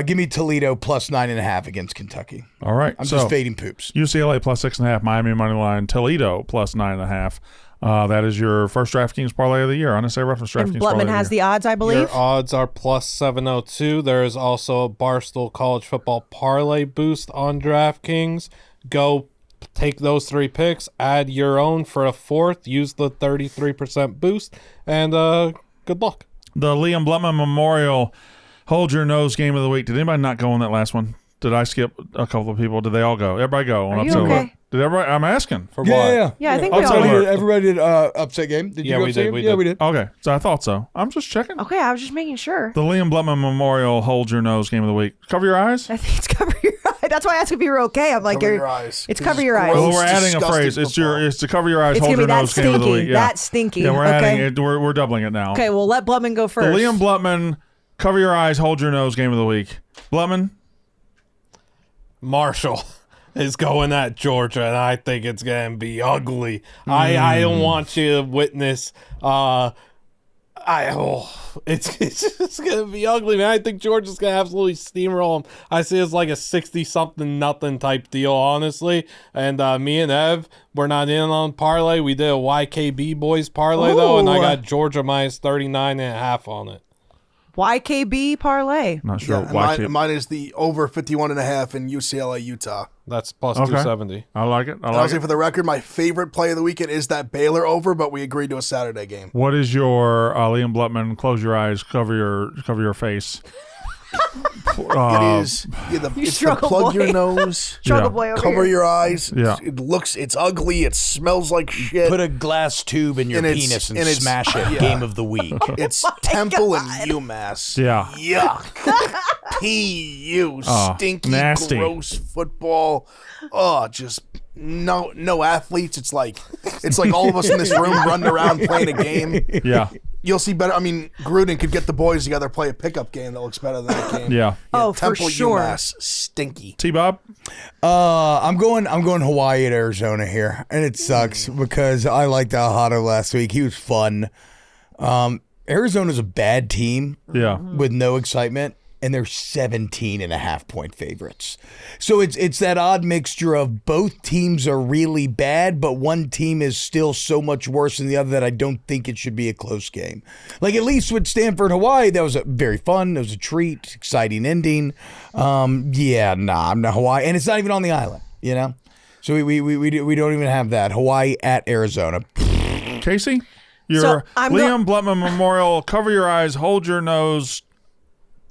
Give me Toledo plus 9.5 against Kentucky. All right. I'm just fading Poops. UCLA plus 6.5, Miami money line, Toledo plus 9.5. That is your first DraftKings parlay of the year. Honestly, Roughness DraftKings And parlay Blutman of the has year. the odds, I believe. Your odds are plus 702. There is also a Barstool College Football Parlay boost on DraftKings. Go take those 3 picks, add your own for a fourth, use the 33% boost, and good luck. The Liam Blutman Memorial Hold Your Nose game of the week. Did anybody not go on that last one? Did I skip a couple of people? Did they all go? Everybody go on Are you upset okay? alert. Did everybody? I'm asking. For what? Yeah, I think we Upset all alert. did. Everybody did upset game. Did you Yeah, go we upset did, game? we Yeah, did. we did. Okay, so I thought so. I'm just checking. Okay, I was just making sure. The Liam Blutman Memorial Hold Your Nose game of the week. Cover your eyes. I think it's cover your eye. That's why I asked if you were okay. I'm like, Cover you're- your eyes. It's This cover is your eyes. gross. Well, we're adding a disgusting phrase. football. It's to cover your eyes. It's Hold gonna your be that nose game of the stinky. week. Yeah. That stinky. Yeah, we're Okay. adding it. We're doubling it now. Okay, well, let Blutman go The first. Liam Blutman Cover Your Eyes, Hold Your Nose game of the week. Blutman. Marshall is going at Georgia, and I think it's going to be ugly. I don't want you to witness. It's just going to be ugly, man. I think Georgia's going to absolutely steamroll them. I see it's like a 60-something-nothing type deal, honestly. And me and Ev, we're not in on parlay. We did a YKB boys parlay, though, and I Ooh. got Georgia minus 39.5 on it. YKB parlay. Not sure Yeah, why. mine is the over 51.5 in UCLA, Utah. That's plus Okay. 270. I like it. I And like I'll say it. for the record, my favorite play of the weekend is that Baylor over, but we agreed to a Saturday game. What is your Liam Blutman? Close your eyes, cover your face. It is it's the struggle plug boy. your nose, Struggle Yeah. boy over cover here. your eyes. Yeah. It's ugly. It smells like shit. Put a glass tube in your And it's- penis and and it's- smash it. yeah. Game of the week. It's Temple and UMass. Yeah. Yuck. P.U. Oh, Stinky, nasty. gross football. Oh, just no athletes. It's like all of us in this room running around playing a game. Yeah. You'll see better. I mean, Gruden could get the boys together, play a pickup game that looks better than that game. Yeah. Oh, for Temple, sure. UMass, stinky. T-Bob. I'm going Hawaii at Arizona here, and it sucks because I liked Alhado last week. He was fun. Arizona's a bad team Yeah. with no excitement. and they're 17.5-point favorites. So it's that odd mixture of both teams are really bad, but one team is still so much worse than the other that I don't think it should be a close game. Like at least with Stanford, Hawaii, that was very fun. It was a treat, exciting ending. I'm not Hawaii, and it's not even on the island, you know? So we don't even have that. Hawaii at Arizona. Kayce, your So, Liam Blutman Memorial, cover your eyes, hold your nose,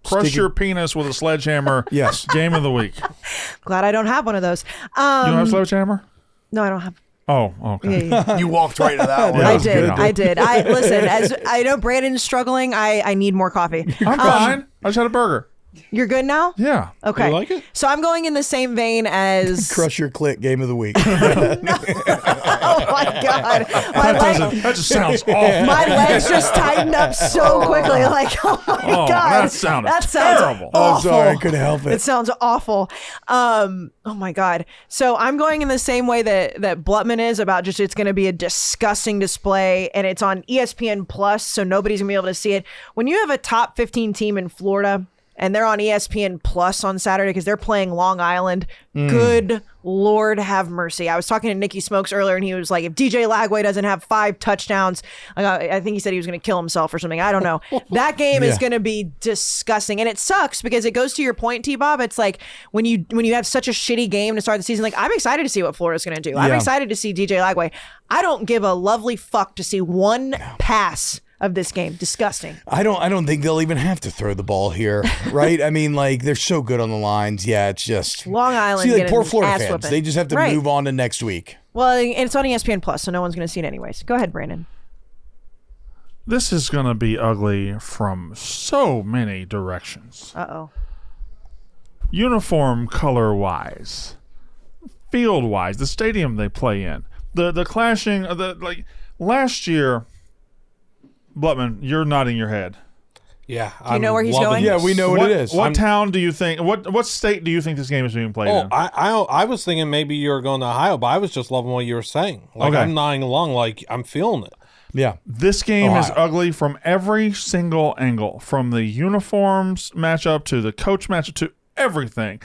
crush your penis with a sledgehammer. Yes. Game of the week. Glad I don't have one of those. You don't have a sledgehammer? No, I don't have. Oh, okay. Yeah. You walked right into that one. Yeah, I was good. did. Listen, as I know Brandon's struggling, I need more coffee. I'm fine. I just had a burger. You're good now? Yeah. Okay. You like it? So I'm going in the same vein as Crush your clit game of the week. Oh my god. That just sounds awful. My legs just tightened up so quickly. Like, oh my god. That sounded sounds terrible. I'm awful. sorry, I couldn't help it. It sounds awful. Oh my god. So I'm going in the same way that Blutman is about just it's going to be a disgusting display, and it's on ESPN Plus, so nobody's going to be able to see it. When you have a top 15 team in Florida and they're on ESPN Plus on Saturday because they're playing Long Island, good Lord have mercy. I was talking to Nicky Smokes earlier, and he was like, if DJ Lagway doesn't have 5 touchdowns, I think he said he was going to kill himself or something. I don't know. That game is going to be disgusting. And it sucks because it goes to your point, T-Bob. It's like when you have such a shitty game to start the season, like I'm excited to see what Florida's going to do. I'm excited to see DJ Lagway. I don't give a lovely fuck to see one pass of this game. Disgusting. I don't think they'll even have to throw the ball here, right? I mean, like they're so good on the lines. Yeah, it's just Long Island. See, like getting poor Florida ass fans, whipping. they just have to Right. move on to next week. Well, and it's on ESPN Plus, so no one's going to see it anyways. Go ahead, Brandon. This is going to be ugly from so many directions. Uh-oh. Uniform color-wise, field-wise, the stadium they play in, the clashing, last year. Blutman, you're nodding your head. Yeah. Do you know where he's going? Yeah, we know what it is. What town do you think? What state do you think this game is being played in? I was thinking maybe you were going to Ohio, but I was just loving what you were saying. Like Okay. I'm nodding along, like I'm feeling it. Yeah. This game is Ohio. ugly from every single angle, from the uniforms matchup to the coach matchup to everything.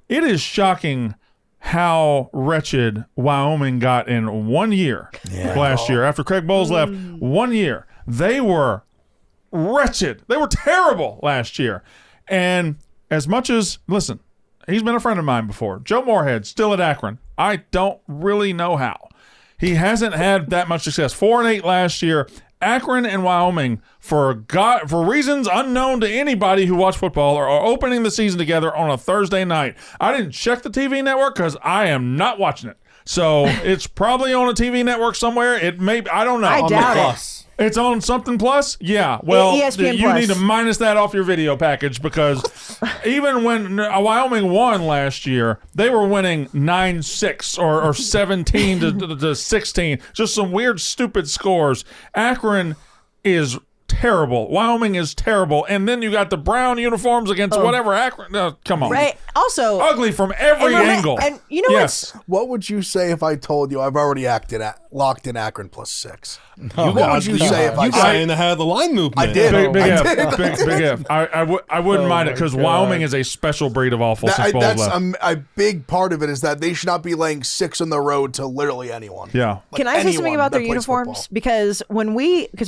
It is shocking how wretched Wyoming got in 1 year last year. After Craig Bowles left, 1 year. They were wretched. They were terrible last year. And as much as, listen, he's been a friend of mine before. Joe Moorhead, still at Akron. I don't really know how. He hasn't had that much success. 4-8 last year. Akron and Wyoming, for reasons unknown to anybody who watched football, are opening the season together on a Thursday night. I didn't check the TV network because I am not watching it. So it's probably on a TV network somewhere. It may, I don't know. I doubt it. Plus. It's on something plus? Yeah. Well, ESPN you Plus. need to minus that off your video package because even when Wyoming won last year, they were winning 9-6 or 17 to 16. Just some weird, stupid scores. Akron is terrible. Wyoming is terrible. And then you got the brown uniforms against whatever Akron. Come on. Right. Also, Ugly from every angle. And you know yes. What would you say if I told you I've already locked in Akron +6? Oh, What would you say if I You got in ahead of the line movement. I did. Big I F. did. Big F. I wouldn't mind it because Wyoming is a special breed of awful since Bowles That's left. a big part of it is that they should not be laying 6 on the road to literally anyone. Yeah. Like can I say something anyone about that their plays uniforms? football. Because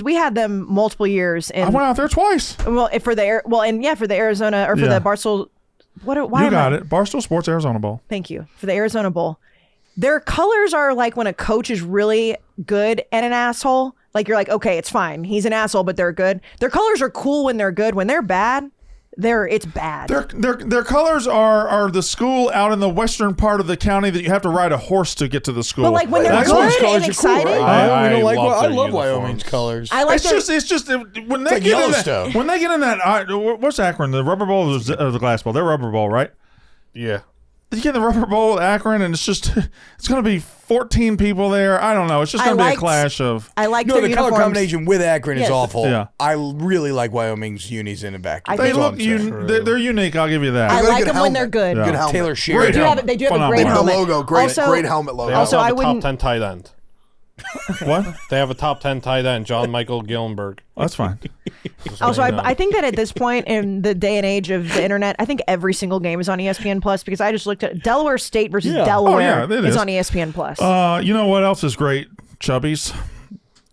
we had them multiple years I in went out there twice. for the Arizona or for Yeah. the Barstool. Why You am got I- it. Barstool Sports Arizona Bowl. Thank you for the Arizona Bowl. Their colors are like when a coach is really good and an asshole. Like you're like, okay, it's fine. He's an asshole, but they're good. Their colors are cool when they're good. When they're bad, it's bad. Their colors are the school out in the western part of the county that you have to ride a horse to get to the school. But like when they're That's good why- Wyoming's colors and are cool, excited, right? I We don't like. love I their love uniforms. Wyoming's colors. I like it's just when they like get in Yellowstone. that, when they get in that what's Akron, the Rubber Bowl or the Glass Bowl? They're Rubber Bowl, right? Yeah. You get in the Rubber Bowl at Akron, and it's going to be 14 people there. I don't know. It's just going to be a clash of. I like No, their the color uniforms. combination with Akron Yes. is awful. Yeah. I really like Wyoming's unis in the back. I They think- look they're unique. I'll give you that. I got a like good them when they're helmet. good. Yeah. Good helmet. Taylor Great Sheridan. They do have a Phenomenal. great The helmet. logo, great Also- great helmet logo. They Also, also I have a top wouldn't- 10 tight end. What? They have a top 10 tight end, John Michael Gillenberg. That's fine. Also, I think that at this point in the day and age of the internet, I think every single game is on ESPN Plus because I just looked at Delaware State versus Delaware is on ESPN Plus. You know what else is great? Chubbies.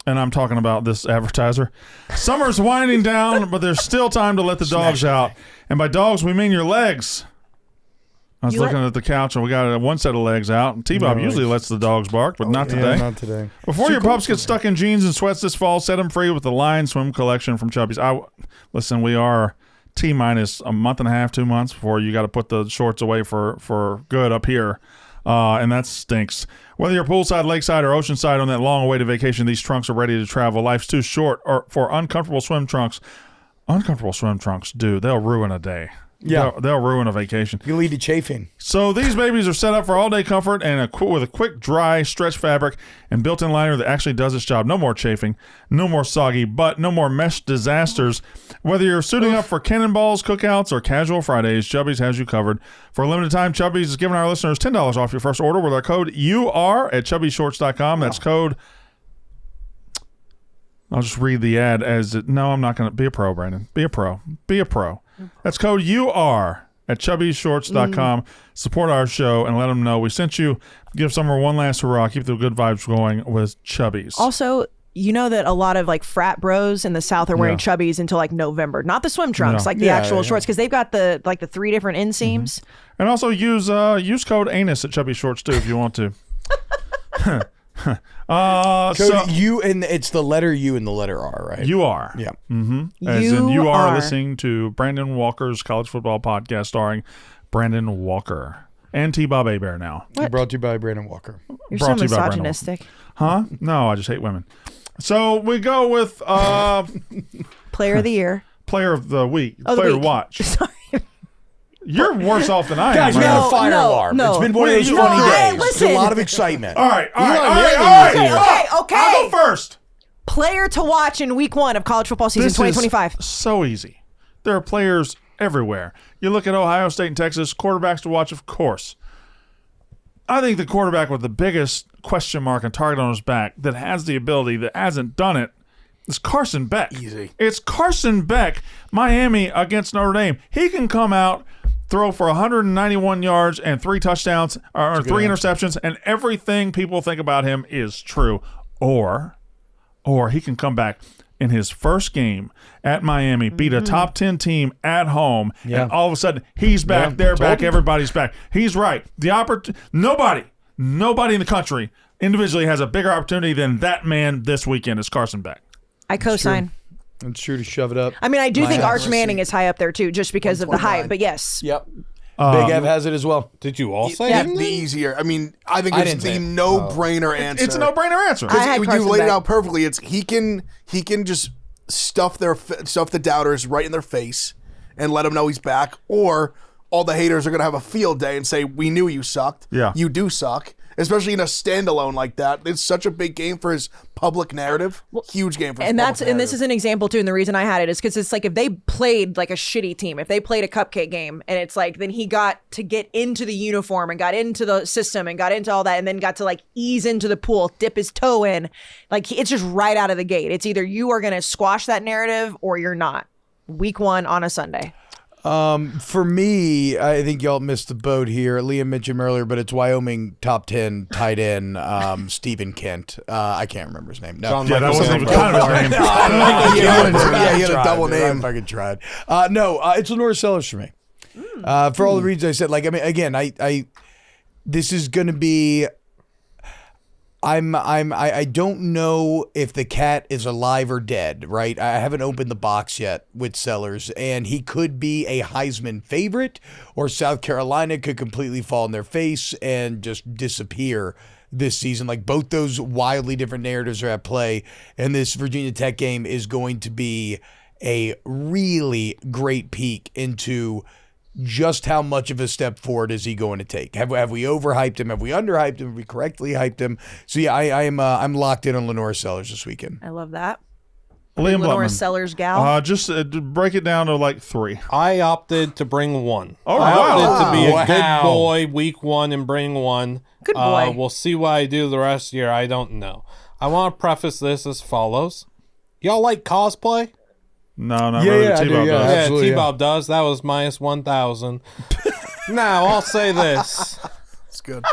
And I'm talking about this advertiser. Summer's winding down, but there's still time to let the dogs out. And by dogs, we mean your legs. I was looking at the couch, and we got one set of legs out. And T-Bob usually lets the dogs bark, but not today. Not today. Before your pups get stuck in jeans and sweats this fall, set them free with the Lion Swim collection from Chubbies. Listen, we are T-minus a month and a half, 2 months before you got to put the shorts away for good up here. And that stinks. Whether you're poolside, lakeside, or oceanside on that long-awaited vacation, these trunks are ready to travel. Life's too short for uncomfortable swim trunks. Uncomfortable swim trunks, dude, they'll ruin a day. Yeah. They'll ruin a vacation. You lead to chafing. So these babies are set up for all-day comfort and with a quick, dry, stretch fabric and built-in liner that actually does its job. No more chafing, no more soggy butt, no more mesh disasters. Whether you're suiting up for cannonballs, cookouts, or casual Fridays, Chubbies has you covered. For a limited time, Chubbies is giving our listeners $10 off your first order with our code UR at chubbyshorts.com. That's code... I'll just read the ad as it... No, I'm not going to... Be a pro, Brandon. Be a pro. Be a pro. That's code UR at chubbyshorts.com. Support our show and let them know we sent you. Give summer one last hurrah. Keep the good vibes going with Chubbies. Also, you know that a lot of like frat bros in the South are wearing Chubbies until like November. Not the swim trunks, like the actual shorts, because they've got the 3 different inseams. And also use code ANUS at Chubby Shorts too if you want to. Code U, and it's the letter U and the letter R, right? You are. Yeah. Mm-hmm. As in you are listening to Brandon Walker's college football podcast starring Brandon Walker and T-Bob Abear now. Brought to you by Brandon Walker. You're so misogynistic. Huh? No, I just hate women. So we go with Player of the year. Player of the week. Player to watch. Sorry. You're worse off than I am. Guys, we right? had a fire alarm. No. It's been one of those funny days. Listen. There's a lot of excitement. All right. Okay. I'll go first. Player to watch in week 1 of college football season This 2025. is so easy. There are players everywhere. You look at Ohio State and Texas, quarterbacks to watch, of course. I think the quarterback with the biggest question mark and target on his back that has the ability, that hasn't done it, is Carson Beck. Easy. It's Carson Beck, Miami against Notre Dame. He can come out, throw for 191 yards and 3 touchdowns, or 3 interceptions, and everything people think about him is true. Or he can come back in his first game at Miami, beat a top 10 team at home, and all of a sudden he's back, they're back, everybody's back. He's right. Nobody in the country individually has a bigger opportunity than that man this weekend is Carson Beck. I co-sign. It's true to shove it up. I mean, I do think Arch Manning is high up there too, just because of the hype. But yes. Yep. Big Ev has it as well. Did you all say Yeah. him? The easier. I mean, I think it's the no-brainer answer. It's a no-brainer answer. I had You Carson laid it Beck. out perfectly. It's he can just stuff the doubters right in their face and let them know he's back, or all the haters are gonna have a field day and say, "We knew you sucked. Yeah. You do suck." Especially in a standalone like that, it's such a big game for his public narrative. Huge game for his public narrative. And this is an example too. And the reason I had it is because it's like if they played like a shitty team, if they played a cupcake game, and it's like then he got to get into the uniform and got into the system and got into all that, and then got to like ease into the pool, dip his toe in, like it's just right out of the gate. It's either you are going to squash that narrative or you're not. Week 1 on a Sunday. For me, I think y'all missed the boat here. Liam mentioned him earlier, but it's Wyoming top 10 tight end, Stephen Kent. I can't remember his name. No, Yeah, that wasn't even kind of his name. he had a double name. I fucking tried. It's Lenore Sellers for me. For all the reasons I said, like, I mean, again, I this is going to be. I don't know if the cat is alive or dead, right? I haven't opened the box yet with Sellers, and he could be a Heisman favorite, or South Carolina could completely fall in their face and just disappear this season. Like, both those wildly different narratives are at play, and this Virginia Tech game is going to be a really great peek into just how much of a step forward is he going to take? Have we overhyped him? Have we underhyped him? Have we correctly hyped him? So yeah, I'm locked in on Lenore Sellers this weekend. I love that. Liam Lenore Blutman. Sellers gal. Just break it down to like 3. I opted to bring 1. Oh, I wow. opted to be a good Wow. boy week 1 and bring 1. Good boy. We'll see what I do the rest of the year. I don't know. I want to preface this as follows. Y'all like cosplay? No, not really. I do, T-Bob does. absolutely, T-Bob does. That was minus 1,000. Now, I'll say this. It's good.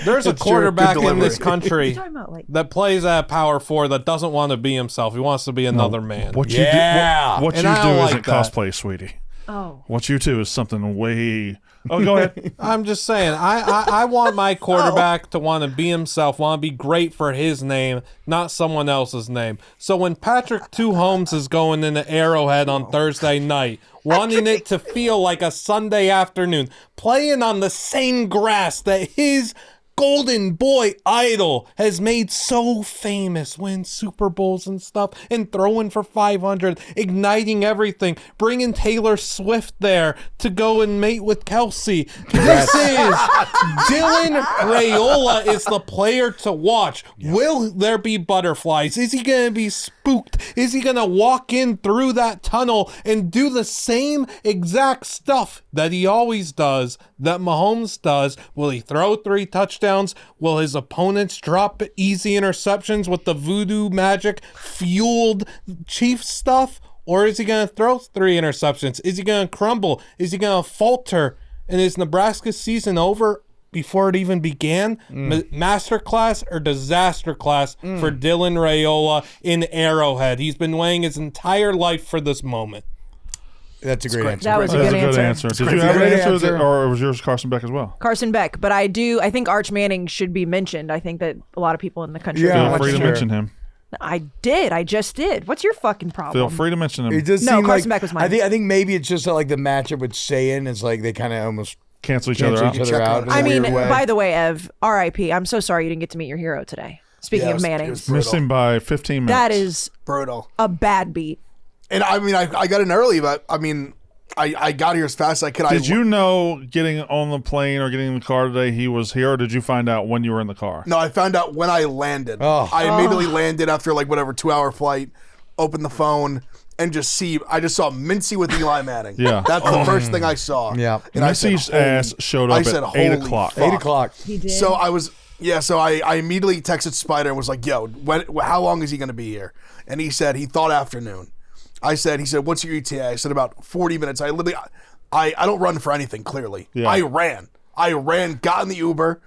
There's a It's quarterback good in this delivery. country talking about, like- that plays at power 4 that doesn't want to be himself. He wants to be another man. What Yeah. you do, what And you I do don't isn't like that. cosplay, sweetie. Oh. What you do is something way. Oh, go ahead. I'm just saying, I want my quarterback to want to be himself, want to be great for his name, not someone else's name. So when Patrick Two Holmes is going into Arrowhead on Thursday night, wanting it to feel like a Sunday afternoon, playing on the same grass that his golden boy idol has made so famous, win Super Bowls and stuff, and throwing for 500, igniting everything, bringing Taylor Swift there to go and mate with Kayce. This is Dylan Raiola is the player to watch. Will there be butterflies? Is he going to be spooked? Is he going to walk in through that tunnel and do the same exact stuff that he always does, that Mahomes does? Will he throw 3 touchdowns? Will his opponents drop easy interceptions with the voodoo magic fueled Chiefs stuff? Or is he going to throw 3 interceptions? Is he going to crumble? Is he going to falter? And is Nebraska's season over before it even began? Masterclass or disaster class for Dylan Raiola in Arrowhead. He's been weighing his entire life for this moment. That's a great answer. That was a That's good a good answer. answer. Did you have an Great answer, answer. or was yours Carson Beck as well? Carson Beck, but I think Arch Manning should be mentioned. I think that a lot of people in the country Yeah, don't Feel watch free to the mention him. I did. I just did. What's your fucking problem? Feel free to mention him. It does No, seem Carson like, Beck was mine. I think maybe it's just like the matchup with Sayin. It's like they kind of almost Cancel each cancel other out. each other out. in a I mean, weird way. by the way, Ev, R.I.P. I'm so sorry you didn't get to meet your hero today. Speaking Yeah, of it Manning, was Missed him by 15 minutes. that is brutal. a bad beat. And I mean, I got in early, but I mean, I got here as fast as I could. Did you know getting on the plane or getting in the car today he was here, or did you find out when you were in the car? No, I found out when I landed. Oh. I immediately landed after like whatever 2-hour flight. Opened the phone and I just saw Mincy with Eli Manning. Yeah. That's the first thing I saw. Yeah. And I said, Mincy's holy- ass showed up I said, at 8 holy o'clock. fuck. 8 o'clock. He did. So I immediately texted Spider and was like, yo, how long is he going to be here? And he said he thought afternoon. He said, what's your ETA? I said about 40 minutes. I don't run for anything, clearly. Yeah. I ran, got in the Uber,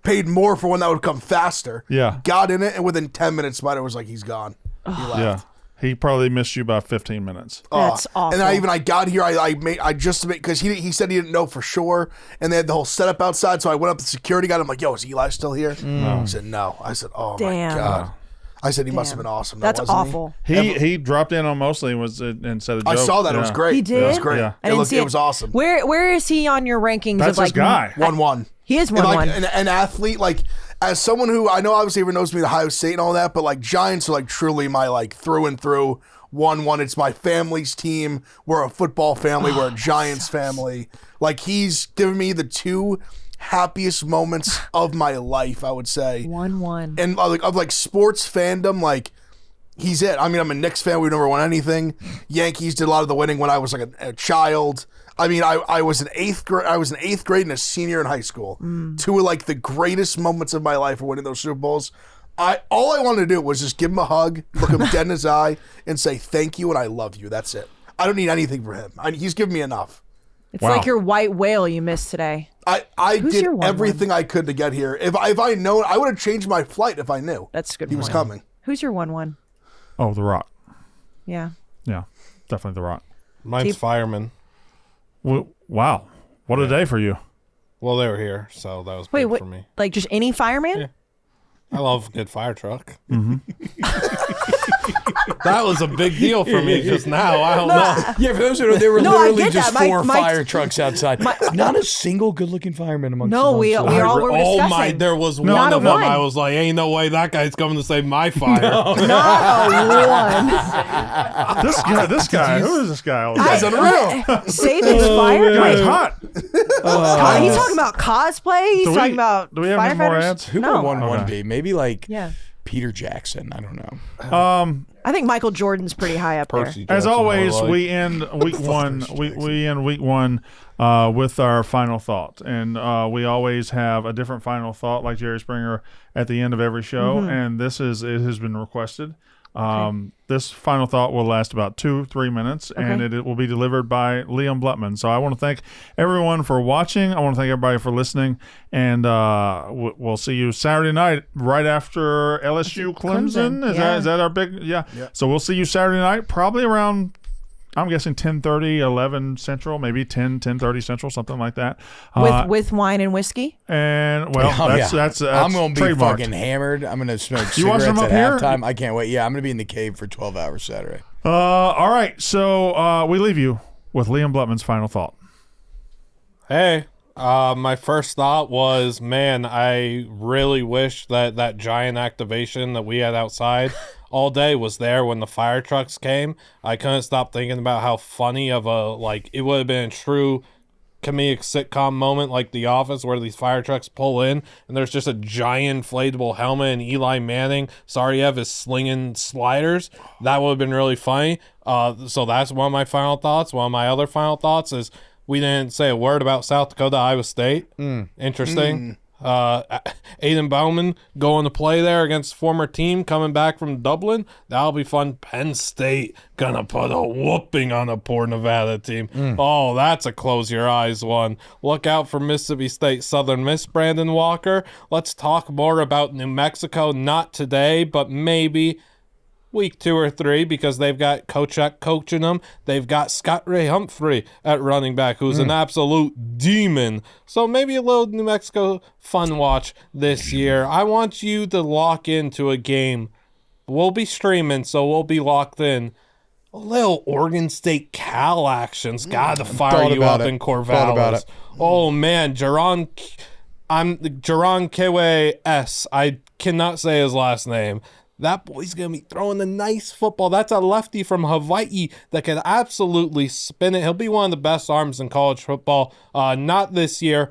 paid more for one that would come faster. Yeah. Got in it, and within 10 minutes, Spider was like, he's gone. He left. Yeah. He probably missed you by 15 minutes. That's awful. And I got here. I just because he said he didn't know for sure, and they had the whole setup outside. So I went up to the security guy. I'm like, "Yo, is Eli still here?" He said, "No." I said, "Oh Damn. my god." I said he must have been awesome. That's wasn't he? awful. He dropped in on mostly and said a joke. I saw that. It was Yeah. great. He did? It was great. Yeah. I didn't It see it was awesome. Where is he on your rankings That's of his like guy. 1-1. He is And like 1-1. an athlete, like as someone who I know obviously everyone knows me, the Ohio State and all that, but like Giants are like truly my like through and through 1-1. It's my family's team. We're a football family. We're a Giants family. Like he's given me the 2 happiest moments of my life, I would say. 1-1. And of like sports fandom, like he's it. I mean, I'm a Knicks fan. We never won anything. Yankees did a lot of the winning when I was like a child. I mean, I was in 8th grade. I was in 8th grade and a senior in high school. 2 of like the greatest moments of my life were winning those Super Bowls. All I wanted to do was just give him a hug, look him dead in his eye, and say thank you and I love you. That's it. I don't need anything from him. He's given me enough. It's Wow. like your white whale you missed today. I Who's did your 1-1? everything I could to get here. If I known, I would have changed my flight if I knew That's a good he was point. coming. Who's your 1-1? Oh, The Rock. Yeah. Yeah, definitely The Rock. Mine's Fireman. Wow. What a day for you. Well, they were here, so that was Wait, big what? for me. Like just any fireman? Yeah. I love a good fire truck. Mm-hmm. That was a big deal for me just now. I don't know. Yeah, for those who know, there were No, I literally get just that. 4 My- fire trucks outside. Not a single good-looking fireman amongst No, them. we all were Oh discussing. my! There was Not one a of them. one. I was like, "Ain't no way that guy's coming to save my fire." Not a This guy. Who is this guy? That's unreal. one. Save his fire. He's Wait, hot. he's talking about cosplay. He's talking about do we have any more firefighters? ads? Who No. would 1-1 Okay. be? Maybe like Yeah. Peter Jackson. I don't know. I think Michael Jordan's pretty high up there. Percy As Jackson, always, more like. we end week one. We end week one with our final thought, and we always have a different final thought, like Jerry Springer, at the end of every show. And it has been requested. This final thought will last about 2-3 minutes, and it will be delivered by Liam Blutman. So I want to thank everyone for watching. I want to thank everybody for listening, and we'll see you Saturday night right after LSU Clemson. Is that our big? Yeah. So we'll see you Saturday night, probably around, I'm guessing 10:30, 11 Central, maybe 10:30 Central, something like that. With wine and whiskey. And that's I'm gonna be trademarked. fucking hammered. I'm gonna smoke You watching cigarettes them at up here? halftime. I can't wait. Yeah, I'm gonna be in the cave for 12 hours Saturday. All right, so we leave you with Liam Blutman's final thought. Hey, my first thought was, man, I really wish that giant activation that we had outside all day was there when the fire trucks came. I couldn't stop thinking about how funny of it would have been a true comedic sitcom moment like The Office, where these fire trucks pull in and there's just a giant inflatable helmet and Eli Manning, Sariev, is slinging sliders. That would have been really funny. So that's one of my final thoughts. One of my other final thoughts is we didn't say a word about South Dakota, Iowa State. Interesting. Aiden Bowman going to play there against former team coming back from Dublin. That'll be fun. Penn State gonna put a whooping on a poor Nevada team. Oh, that's a close your eyes one. Look out for Mississippi State Southern Miss, Brandon Walker. Let's talk more about New Mexico, not today, but maybe week 2 or 3, because they've got Kochek coaching them. They've got Scott Ray Humphrey at running back, who's an absolute demon. So maybe a little New Mexico fun watch this year. I want you to lock into a game. We'll be streaming, so we'll be locked in. A little Oregon State Cal action's got to fire you up in Corvallis. Oh, man, Jaron Kewe S. I cannot say his last name. That boy's going to be throwing a nice football. That's a lefty from Hawaii that can absolutely spin it. He'll be one of the best arms in college football. Not this year,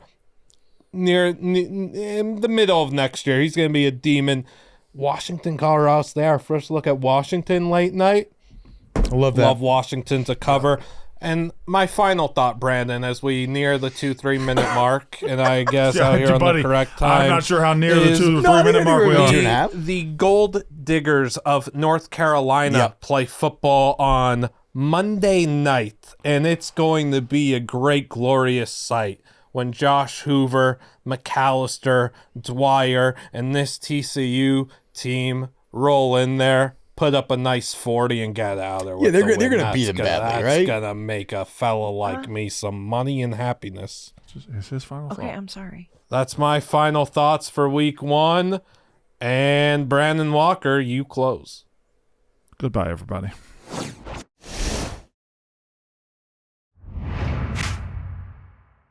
in the middle of next year. He's going to be a demon. Washington, Colorado State. Our first look at Washington late night. I love that. Love Washington to cover. And my final thought, Brandon, as we near the 2-3 minute mark, and I guess out here on the correct time, I'm not sure how near the 2-3 minute mark we are. The Gold Diggers of North Carolina play football on Monday night, and it's going to be a great, glorious sight when Josh Hoover, McAllister, Dwyer, and this TCU team roll in there, put up a nice 40 and get out of there. Yeah, they're going to beat them badly, right? That's going to make a fella like me some money and happiness. Is his final thought? Okay, I'm sorry. That's my final thoughts for week 1. And Brandon Walker, you close. Goodbye, everybody.